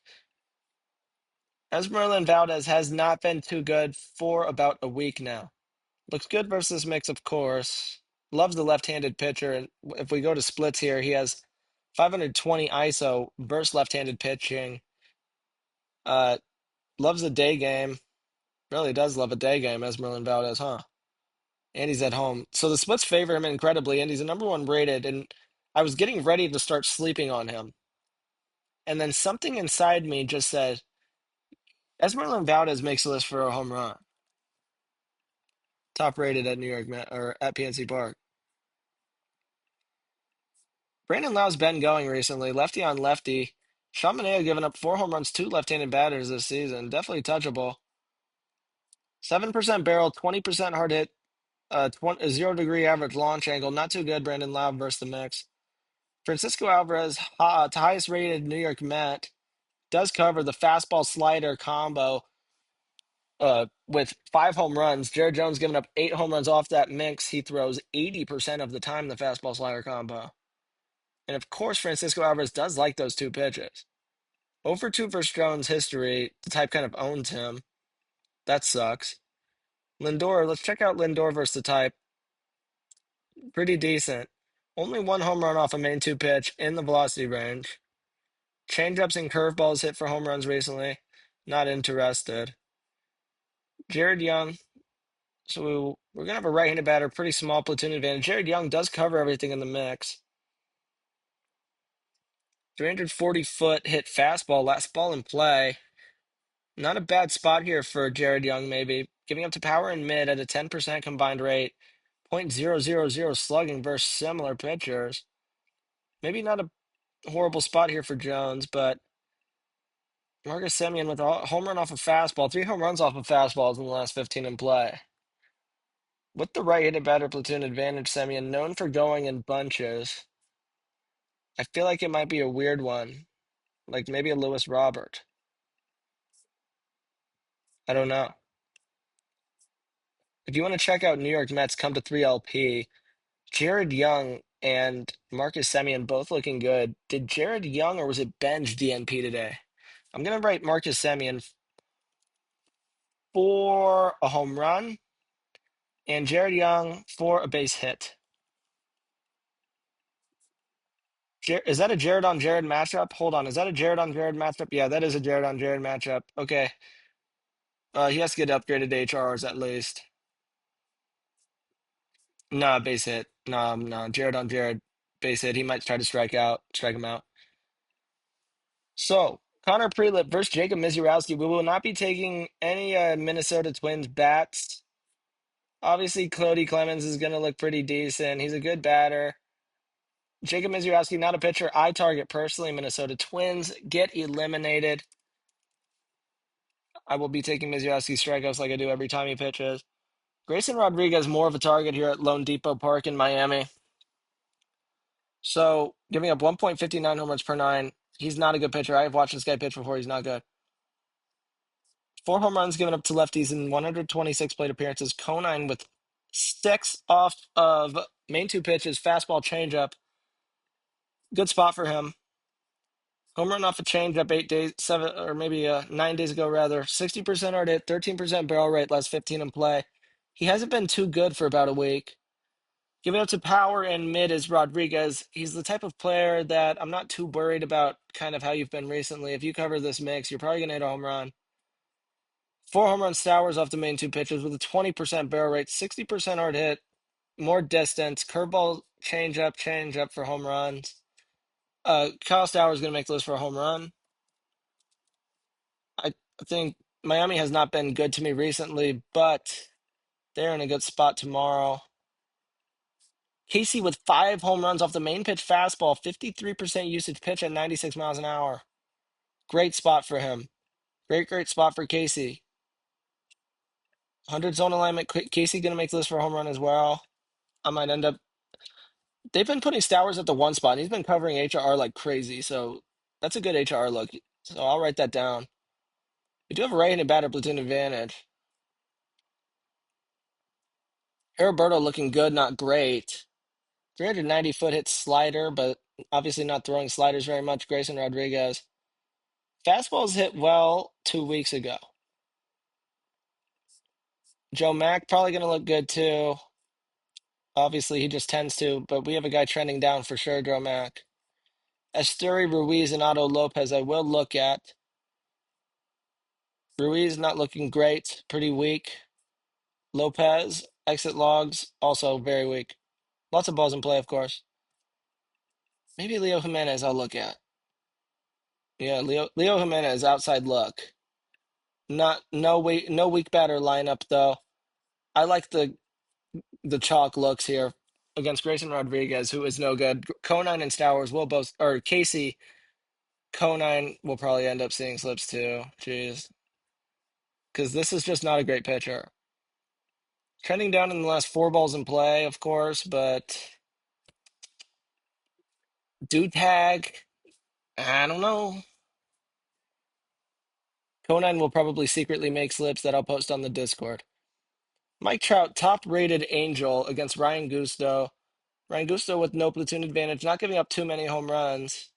Speaker 1: Esmeralda Valdez has not been too good for about a week now. Looks good versus mix, of course. Loves the left-handed pitcher. And if we go to splits here, he has 520 ISO versus left-handed pitching. Loves the day game. Really does love a day game, Esmeralda Valdez, huh? And he's at home. So the splits favor him incredibly, and he's a #1 rated. And I was getting ready to start sleeping on him. And then something inside me just said, Esmeralda Valdez makes the list for a home run. Top rated at New York or at PNC Park. Brandon Lau's been going recently, lefty on lefty. Sean Manaea giving up 4 home runs, 2 left-handed batters this season. Definitely touchable. 7% barrel, 20% hard hit, 0-degree average launch angle. Not too good, Brandon Lau versus the mix. Francisco Alvarez, highest rated New York Met, does cover the fastball slider combo with 5 home runs. Jared Jones giving up 8 home runs off that mix. He throws 80% of the time the fastball slider combo. And of course, Francisco Alvarez does like those 2 pitches. 0-2 versus Jones history. The type kind of owns him. That sucks. Lindor, let's check out Lindor versus the type. Pretty decent. Only 1 home run off a main 2 pitch in the velocity range. Changeups and curveballs hit for home runs recently. Not interested. Jared Young. So we're going to have a right-handed batter, pretty small platoon advantage. Jared Young does cover everything in the mix. 340-foot hit fastball, last ball in play. Not a bad spot here for Jared Young, maybe. Giving up to power and mid at a 10% combined rate. .000 slugging versus similar pitchers. Maybe not a horrible spot here for Jones, but Marcus Semien with a home run off a fastball. 3 home runs off of fastballs in the last 15 in play. With the right-handed batter platoon advantage, Semien, known for going in bunches. I feel like it might be a weird one, like maybe a Lewis Robert. I don't know. If you want to check out New York Mets, come to 3LP. Jared Young and Marcus Semien both looking good. Did Jared Young or was it Benj DNP today? I'm going to write Marcus Semien for a home run and Jared Young for a base hit. Is that a Jared on Jared matchup? Hold on. Is that a Jared on Jared matchup? Yeah, that is a Jared on Jared matchup. Okay. He has to get upgraded to HRs at least. Nah, base hit. No. Jared on Jared, base hit. He might try to strike him out. So, Connor Prelip versus Jacob Misiorowski. We will not be taking any Minnesota Twins bats. Obviously, Cody Clemens is going to look pretty decent. He's a good batter. Jacob Misiorowski, not a pitcher I target personally. Minnesota Twins get eliminated. I will be taking Misiorowski strikeouts like I do every time he pitches. Grayson Rodriguez more of a target here at Lone Depot Park in Miami. So, giving up 1.59 home runs per nine. He's not a good pitcher. I've watched this guy pitch before. He's not good. 4 home runs given up to lefties in 126 plate appearances. Conine with 6 off of main 2 pitches, fastball, changeup. Good spot for him. Home run off a changeup 9 days ago rather. 60% hard hit, 13% barrel rate, last 15 in play. He hasn't been too good for about a week. Giving up to power and mid is Rodriguez. He's the type of player that I'm not too worried about kind of how you've been recently. If you cover this mix, you're probably going to hit a home run. 4 home run Stowers off the main 2 pitches with a 20% barrel rate, 60% hard hit, more distance, curveball, changeup for home runs. Kyle Stowers is going to make the list for a home run. I think Miami has not been good to me recently, but they're in a good spot tomorrow. Casey with 5 home runs off the main pitch fastball, 53% usage pitch at 96 miles an hour. Great spot for him. Great spot for Casey. 100 zone alignment. Casey going to make the list for a home run as well. I might end up. They've been putting Stowers at the 1 spot, and he's been covering HRR like crazy, so that's a good HRR look. So I'll write that down. We do have a right-handed batter platoon advantage. Heriberto looking good, not great. 390-foot hit slider, but obviously not throwing sliders very much. Grayson Rodriguez. Fastballs hit well 2 weeks ago. Joe Mack probably going to look good too. Obviously, he just tends to, but we have a guy trending down for sure, Joe Mack. Esturi, Ruiz, and Otto Lopez, I will look at. Ruiz not looking great, pretty weak. Lopez, exit logs, also very weak. Lots of balls in play, of course. Maybe Leo Jimenez I'll look at. Yeah, Leo Jimenez, outside look. No weak batter lineup though. I like the chalk looks here against Grayson Rodriguez, who is no good. Conine and Stowers will both, or Casey, Conine will probably end up seeing slips too. Jeez. Because this is just not a great pitcher. Trending down in the last 4 balls in play, of course, but do tag. I don't know. Conine will probably secretly make slips that I'll post on the Discord. Mike Trout, top-rated Angel against Ryan Gusto. Ryan Gusto with no platoon advantage, not giving up too many home runs.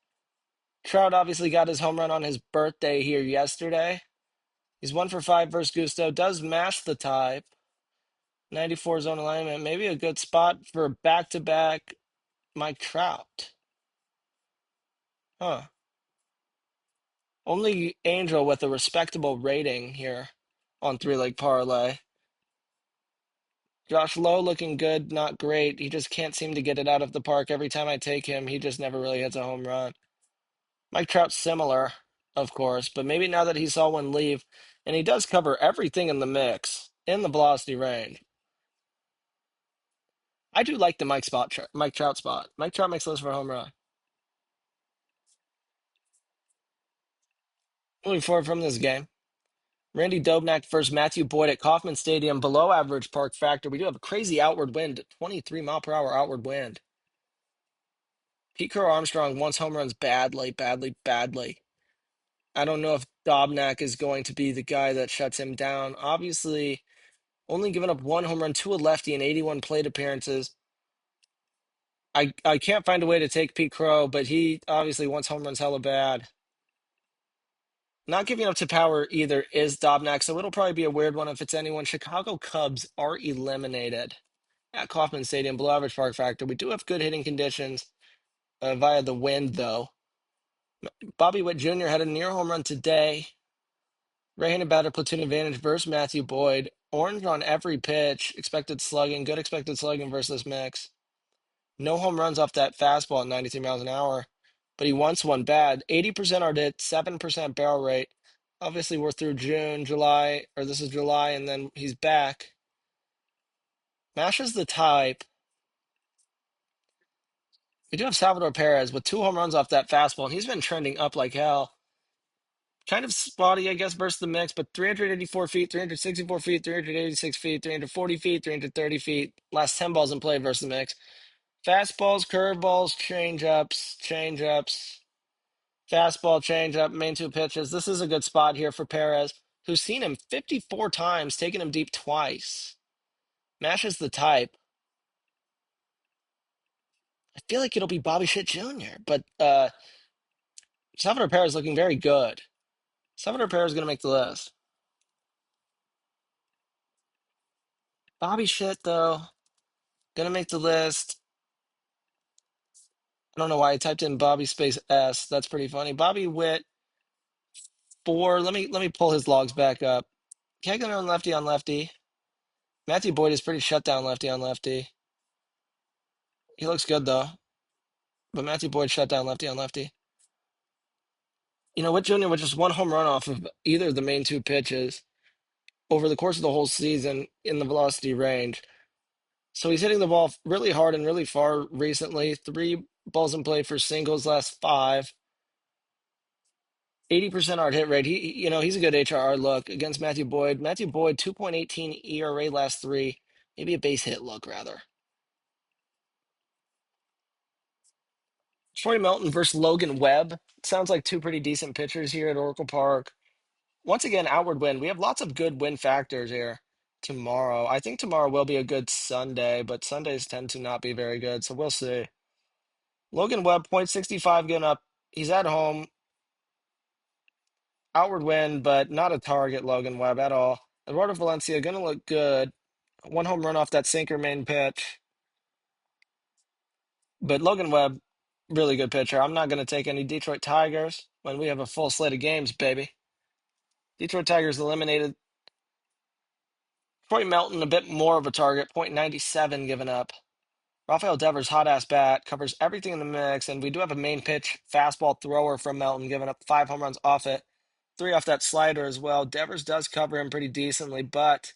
Speaker 1: Trout obviously got his home run on his birthday here yesterday. He's 1 for 5 versus Gusto. Does mash the type. 94 zone alignment. Maybe a good spot for back-to-back Mike Trout. Huh. Only Angel with a respectable rating here on 3-leg parlay. Josh Lowe looking good, not great. He just can't seem to get it out of the park. Every time I take him, he just never really hits a home run. Mike Trout's similar, of course, but maybe now that he saw one leave, and he does cover everything in the mix in the velocity range. I do like the Mike Trout spot. Mike Trout makes list for a home run. Moving forward from this game, Randy Dobnak versus Matthew Boyd at Kauffman Stadium, below average park factor. We do have a crazy outward wind, 23-mile-per-hour outward wind. Pete Crow Armstrong wants home runs badly, badly, badly. I don't know if Dobnak is going to be the guy that shuts him down. Obviously, only given up one home run to a lefty in 81 plate appearances. I can't find a way to take Pete Crow, but he obviously wants home runs hella bad. Not giving up to power either is Dobnak, so it'll probably be a weird one if it's anyone. Chicago Cubs are eliminated at Kauffman Stadium, below average park factor. We do have good hitting conditions via the wind, though. Bobby Witt Jr. had a near home run today. Right-handed batter platoon advantage versus Matthew Boyd. Orange on every pitch. Expected slugging. Good expected slugging versus this mix. No home runs off that fastball at 93 miles an hour. But he wants one bad. 80% hard hit, 7% barrel rate. Obviously, we're through June, July, or this is July, and then he's back. Mashes the type. We do have Salvador Perez with 2 home runs off that fastball, and he's been trending up like hell. Kind of spotty, I guess, versus the mix, but 384 feet, 364 feet, 386 feet, 340 feet, 330 feet. Last 10 balls in play versus the mix. Fastballs, curveballs, changeups, fastball, changeup, main 2 pitches. This is a good spot here for Perez, who's seen him 54 times, taken him deep twice. Mashes the type. I feel like it'll be Bobby Shit Jr., but Salvador Perez looking very good. Salvador Perez is going to make the list. Bobby Shit, though, going to make the list. I don't know why I typed in Bobby space S. That's pretty funny. Bobby Witt, 4. Let me pull his logs back up. Kegler on lefty. Matthew Boyd is pretty shut down lefty on lefty. He looks good though. But Matthew Boyd shut down lefty on lefty. You know, Witt Jr. with just one home run off of either of the main 2 pitches over the course of the whole season in the velocity range. So he's hitting the ball really hard and really far recently. 3 balls in play for singles last 5. 80% hard hit rate. He's a good HRR look against Matthew Boyd. Matthew Boyd, 2.18 ERA last 3. Maybe a base hit look, rather. Troy Melton versus Logan Webb. Sounds like 2 pretty decent pitchers here at Oracle Park. Once again, outward wind. We have lots of good wind factors here tomorrow. I think tomorrow will be a good Sunday, but Sundays tend to not be very good, so we'll see. Logan Webb, .65 getting up. He's at home. Outward wind, but not a target, Logan Webb, at all. Eduardo Valencia going to look good. 1 home run off that sinker main pitch. But Logan Webb, really good pitcher. I'm not going to take any Detroit Tigers when we have a full slate of games, baby. Detroit Tigers eliminated. Troy Melton, a bit more of a target, .97 given up. Rafael Devers, hot-ass bat, covers everything in the mix, and we do have a main pitch fastball thrower from Melton, giving up 5 home runs off it. 3 off that slider as well. Devers does cover him pretty decently, but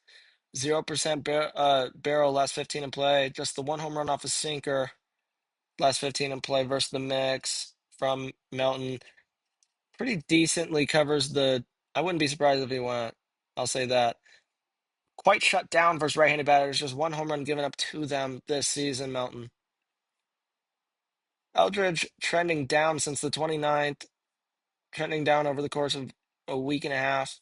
Speaker 1: 0% barrel last 15 in play. Just the 1 home run off a sinker last 15 in play versus the mix from Melton. Pretty decently covers the. I wouldn't be surprised if he went. I'll say that. Quite shut down versus right-handed batters. Just 1 home run given up to them this season, Melton. Eldridge trending down since the 29th. Trending down over the course of a week and a half.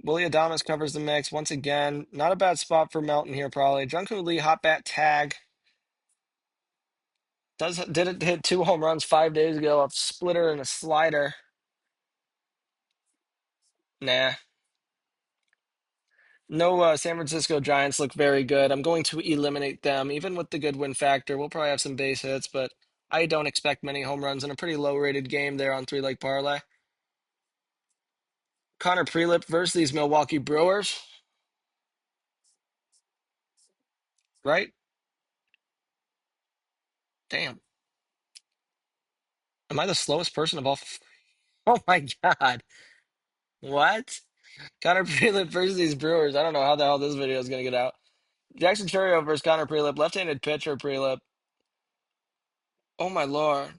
Speaker 1: Willie Adames covers the mix once again. Not a bad spot for Melton here, probably. Jungkook Lee, hot bat tag. Did hit 2 home runs 5 days ago, a splitter and a slider. Nah. No, San Francisco Giants look very good. I'm going to eliminate them, even with the good win factor. We'll probably have some base hits, but I don't expect many home runs in a pretty low-rated game there on 3-leg parlay. Connor Prelip versus these Milwaukee Brewers. Right? Damn. Am I the slowest person of all? Oh my God. What? Connor Prelip versus these Brewers. I don't know how the hell this video is going to get out. Jackson Churio versus Connor Prelip. Left-handed pitcher Prelip. Oh my Lord.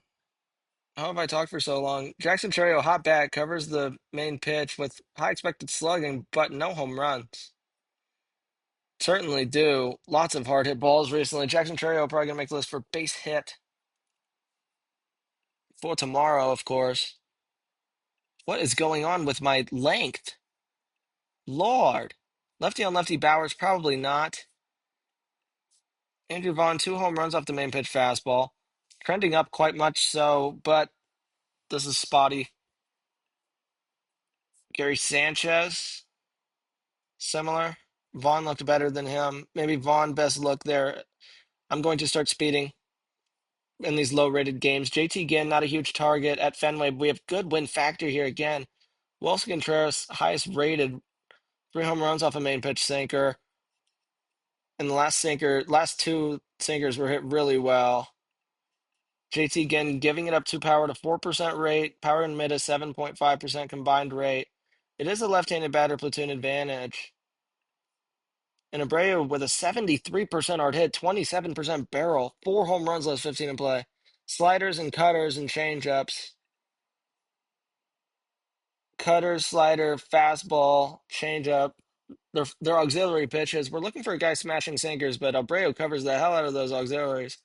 Speaker 1: How have I talked for so long? Jackson Terrio, hot bat, covers the main pitch with high expected slugging, but no home runs. Certainly do. Lots of hard hit balls recently. Jackson Terrio probably gonna make the list for base hit for tomorrow, of course. What is going on with my length? Lord. Lefty on lefty Bowers, probably not. Andrew Vaughn, 2 home runs off the main pitch fastball. Trending up quite much so, but this is spotty. Gary Sanchez, similar. Vaughn looked better than him. Maybe Vaughn best look there. I'm going to start speeding in these low-rated games. JT again, not a huge target at Fenway. We have good win factor here again. Wilson Contreras, highest rated, 3 home runs off a main pitch sinker. And the last two sinkers were hit really well. JT again giving it up to power at a 4% rate, power and mid a 7.5% combined rate. It is a left-handed batter platoon advantage. And Abreu with a 73% hard hit, 27% barrel, 4 home runs, last 15 in play. Sliders and cutters and changeups. Cutter, slider, fastball, changeup. They're auxiliary pitches. We're looking for a guy smashing sinkers, but Abreu covers the hell out of those auxiliaries.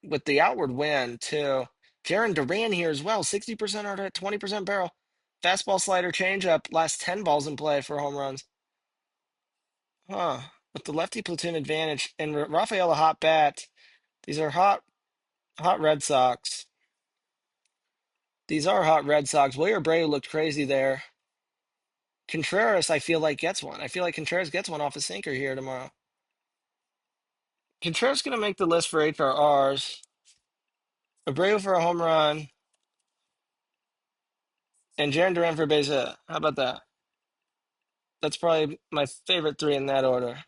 Speaker 1: With the outward wind, too. Jaron Duran here as well, 60% hard hit, 20% barrel. Fastball, slider, changeup, last 10 balls in play for home runs. Huh. With the lefty platoon advantage and Rafael a hot bat. These are hot Red Sox. These are hot Red Sox. Wilyer Abreu looked crazy there. Contreras, I feel like gets one. I feel like Contreras gets one off a sinker here tomorrow. Contreras going to make the list for HRRs. Abreu for a home run. And Jaron Duran for a base hit. How about that? That's probably my favorite three in that order.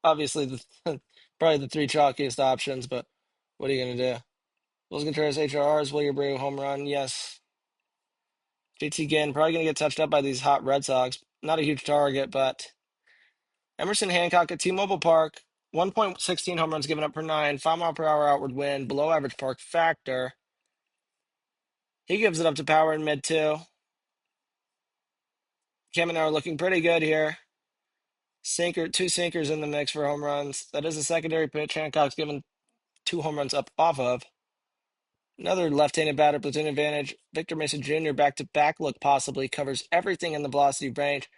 Speaker 1: Obviously, probably the three chalkiest options, but what are you going to do? Wilson Contreras, HRRs, Wilyer Abreu, home run. Yes. JT again, probably going to get touched up by these hot Red Sox. Not a huge target, but Emerson Hancock at T-Mobile Park, 1.16 home runs given up per 9, 5 mile per hour outward wind, below average park factor. He gives it up to power in mid two. Caminero looking pretty good here. Two sinkers in the mix for home runs. That is a secondary pitch. Hancock's given 2 home runs up off of. Another left-handed batter, platoon advantage. Victor Mason Jr. back-to-back look possibly covers everything in the velocity range.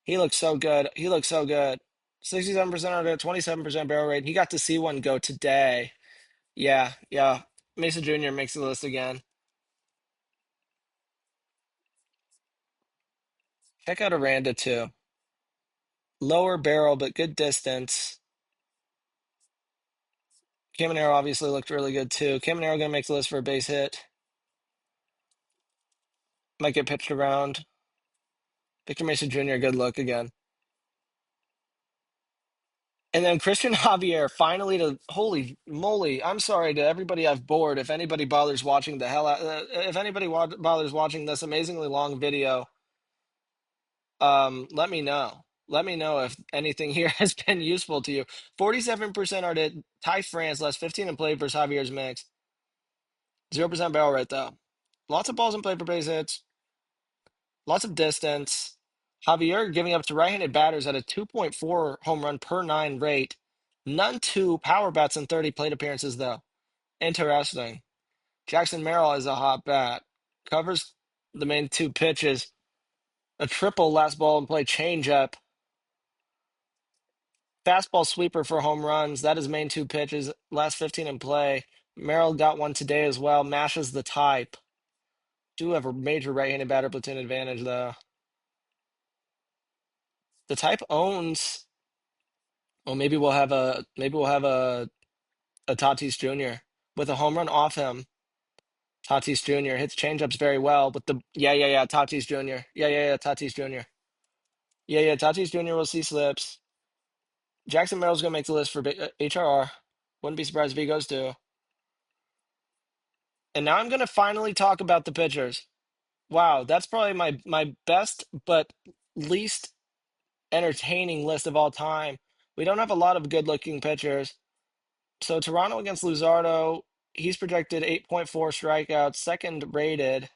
Speaker 1: He looks so good. 67% on it, 27% barrel rate. He got to see one go today. Yeah. Mason Jr. makes the list again. Check out Aranda too. Lower barrel, but good distance. Caminero obviously looked really good too. Caminero gonna make the list for a base hit. Might get pitched around. Victor Mason Jr. Good look again. And then Christian Javier finally to holy moly! I'm sorry to everybody I've bored. If anybody bothers watching the hell out, if anybody bothers watching this amazingly long video, let me know. Let me know if anything here has been useful to you. 47% are to Ty France, last 15 in play versus Javier's mix. 0% barrel rate though. Lots of balls in play for base hits. Lots of distance. Javier giving up to right-handed batters at a 2.4 home run per 9 rate. None two power bats in 30 plate appearances, though. Interesting. Jackson Merrill is a hot bat. Covers the main two pitches. A triple last ball in play changeup. Fastball sweeper for home runs. That is main two pitches. Last 15 in play. Merrill got one today as well. Mashes the type. Do have a major right-handed batter platoon advantage, though. The type owns. Well, maybe we'll have a Tatis Jr. with a home run off him. Tatis Jr. hits changeups very well with the Tatis Jr. Tatis Jr. Tatis Jr. will see slips. Jackson Merrill's gonna make the list for HRR. Wouldn't be surprised if he goes to. And now I'm gonna finally talk about the pitchers. Wow, that's probably my best but least entertaining list of all time. We don't have a lot of good looking pitchers. So Toronto against Luzardo. He's projected 8.4 strikeouts, second rated,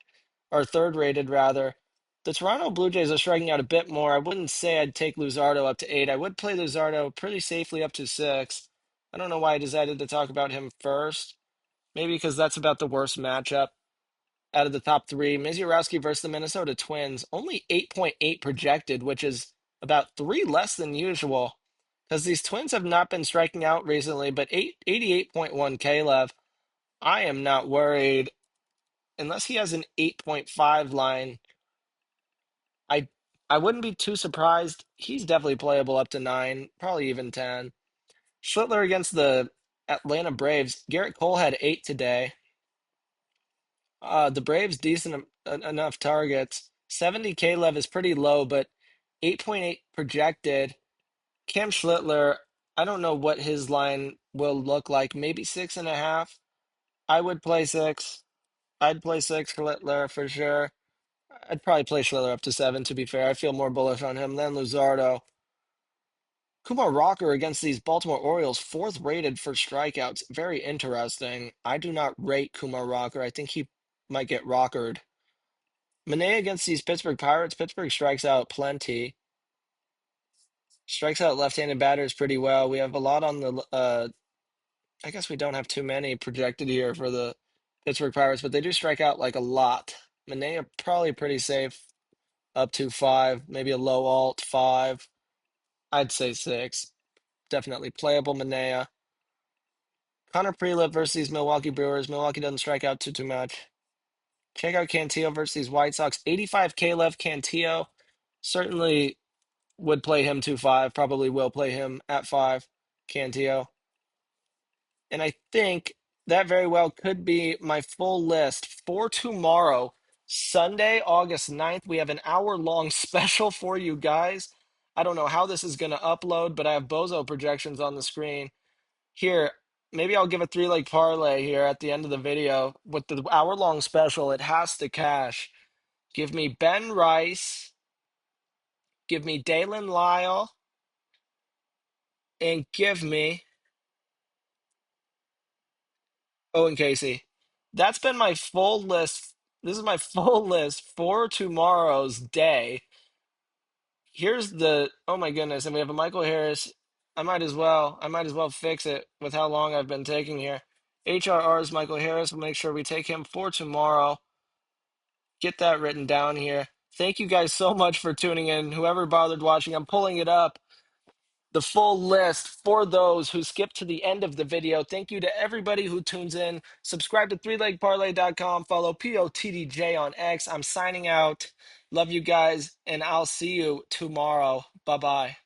Speaker 1: or third rated rather. The Toronto Blue Jays are striking out a bit more. I wouldn't say I'd take Luzardo up to 8. I would play Luzardo pretty safely up to 6. I don't know why I decided to talk about him first. Maybe because that's about the worst matchup out of the top three. Mizurowski versus the Minnesota Twins, only 8.8 projected, which is about 3 less than usual. Because these Twins have not been striking out recently, but 88.1 Kalev. I am not worried unless he has an 8.5 line. I I wouldn't be too surprised. He's definitely playable up to 9, probably even 10. Schlittler against the Atlanta Braves. Garrett Cole had 8 today. The Braves decent enough targets. 70 Kalev is pretty low, but 8.8 projected. Cam Schlittler, I don't know what his line will look like. Maybe 6.5. I would play 6. I'd play 6 Schlittler for sure. I'd probably play Schlittler up to 7, to be fair. I feel more bullish on him than Luzardo. Kumar Rocker against these Baltimore Orioles, fourth rated for strikeouts. Very interesting. I do not rate Kumar Rocker. I think he might get rockered. Manaea against these Pittsburgh Pirates. Pittsburgh strikes out plenty. Strikes out left-handed batters pretty well. We have a lot on the I guess we don't have too many projected here for the Pittsburgh Pirates, but they do strike out like a lot. Manaea probably pretty safe up to 5, maybe a low alt 5. I'd say 6. Definitely playable Manaea. Connor Prelip versus these Milwaukee Brewers. Milwaukee doesn't strike out too much. Check out Cantillo versus these White Sox. 85K left Cantillo. Certainly would play him 2-5. Probably will play him at 5. Cantillo. And I think that very well could be my full list for tomorrow, Sunday, August 9th. We have an hour-long special for you guys. I don't know how this is going to upload, but I have Bozo projections on the screen. Here, maybe I'll give a 3-leg parlay here at the end of the video. With the hour-long special, it has to cash. Give me Ben Rice, give me Dalen Lyle, and give me Owen Casey. That's been my full list. This is my full list for tomorrow's day. Here's the, oh my goodness, and we have a Michael Harris. I might as well fix it with how long I've been taking here. HRR's Michael Harris. We'll make sure we take him for tomorrow. Get that written down here. Thank you guys so much for tuning in. Whoever bothered watching, I'm pulling it up. The full list for those who skipped to the end of the video. Thank you to everybody who tunes in. Subscribe to 3legparlay.com. Follow POTDJ on X. I'm signing out. Love you guys, and I'll see you tomorrow. Bye-bye.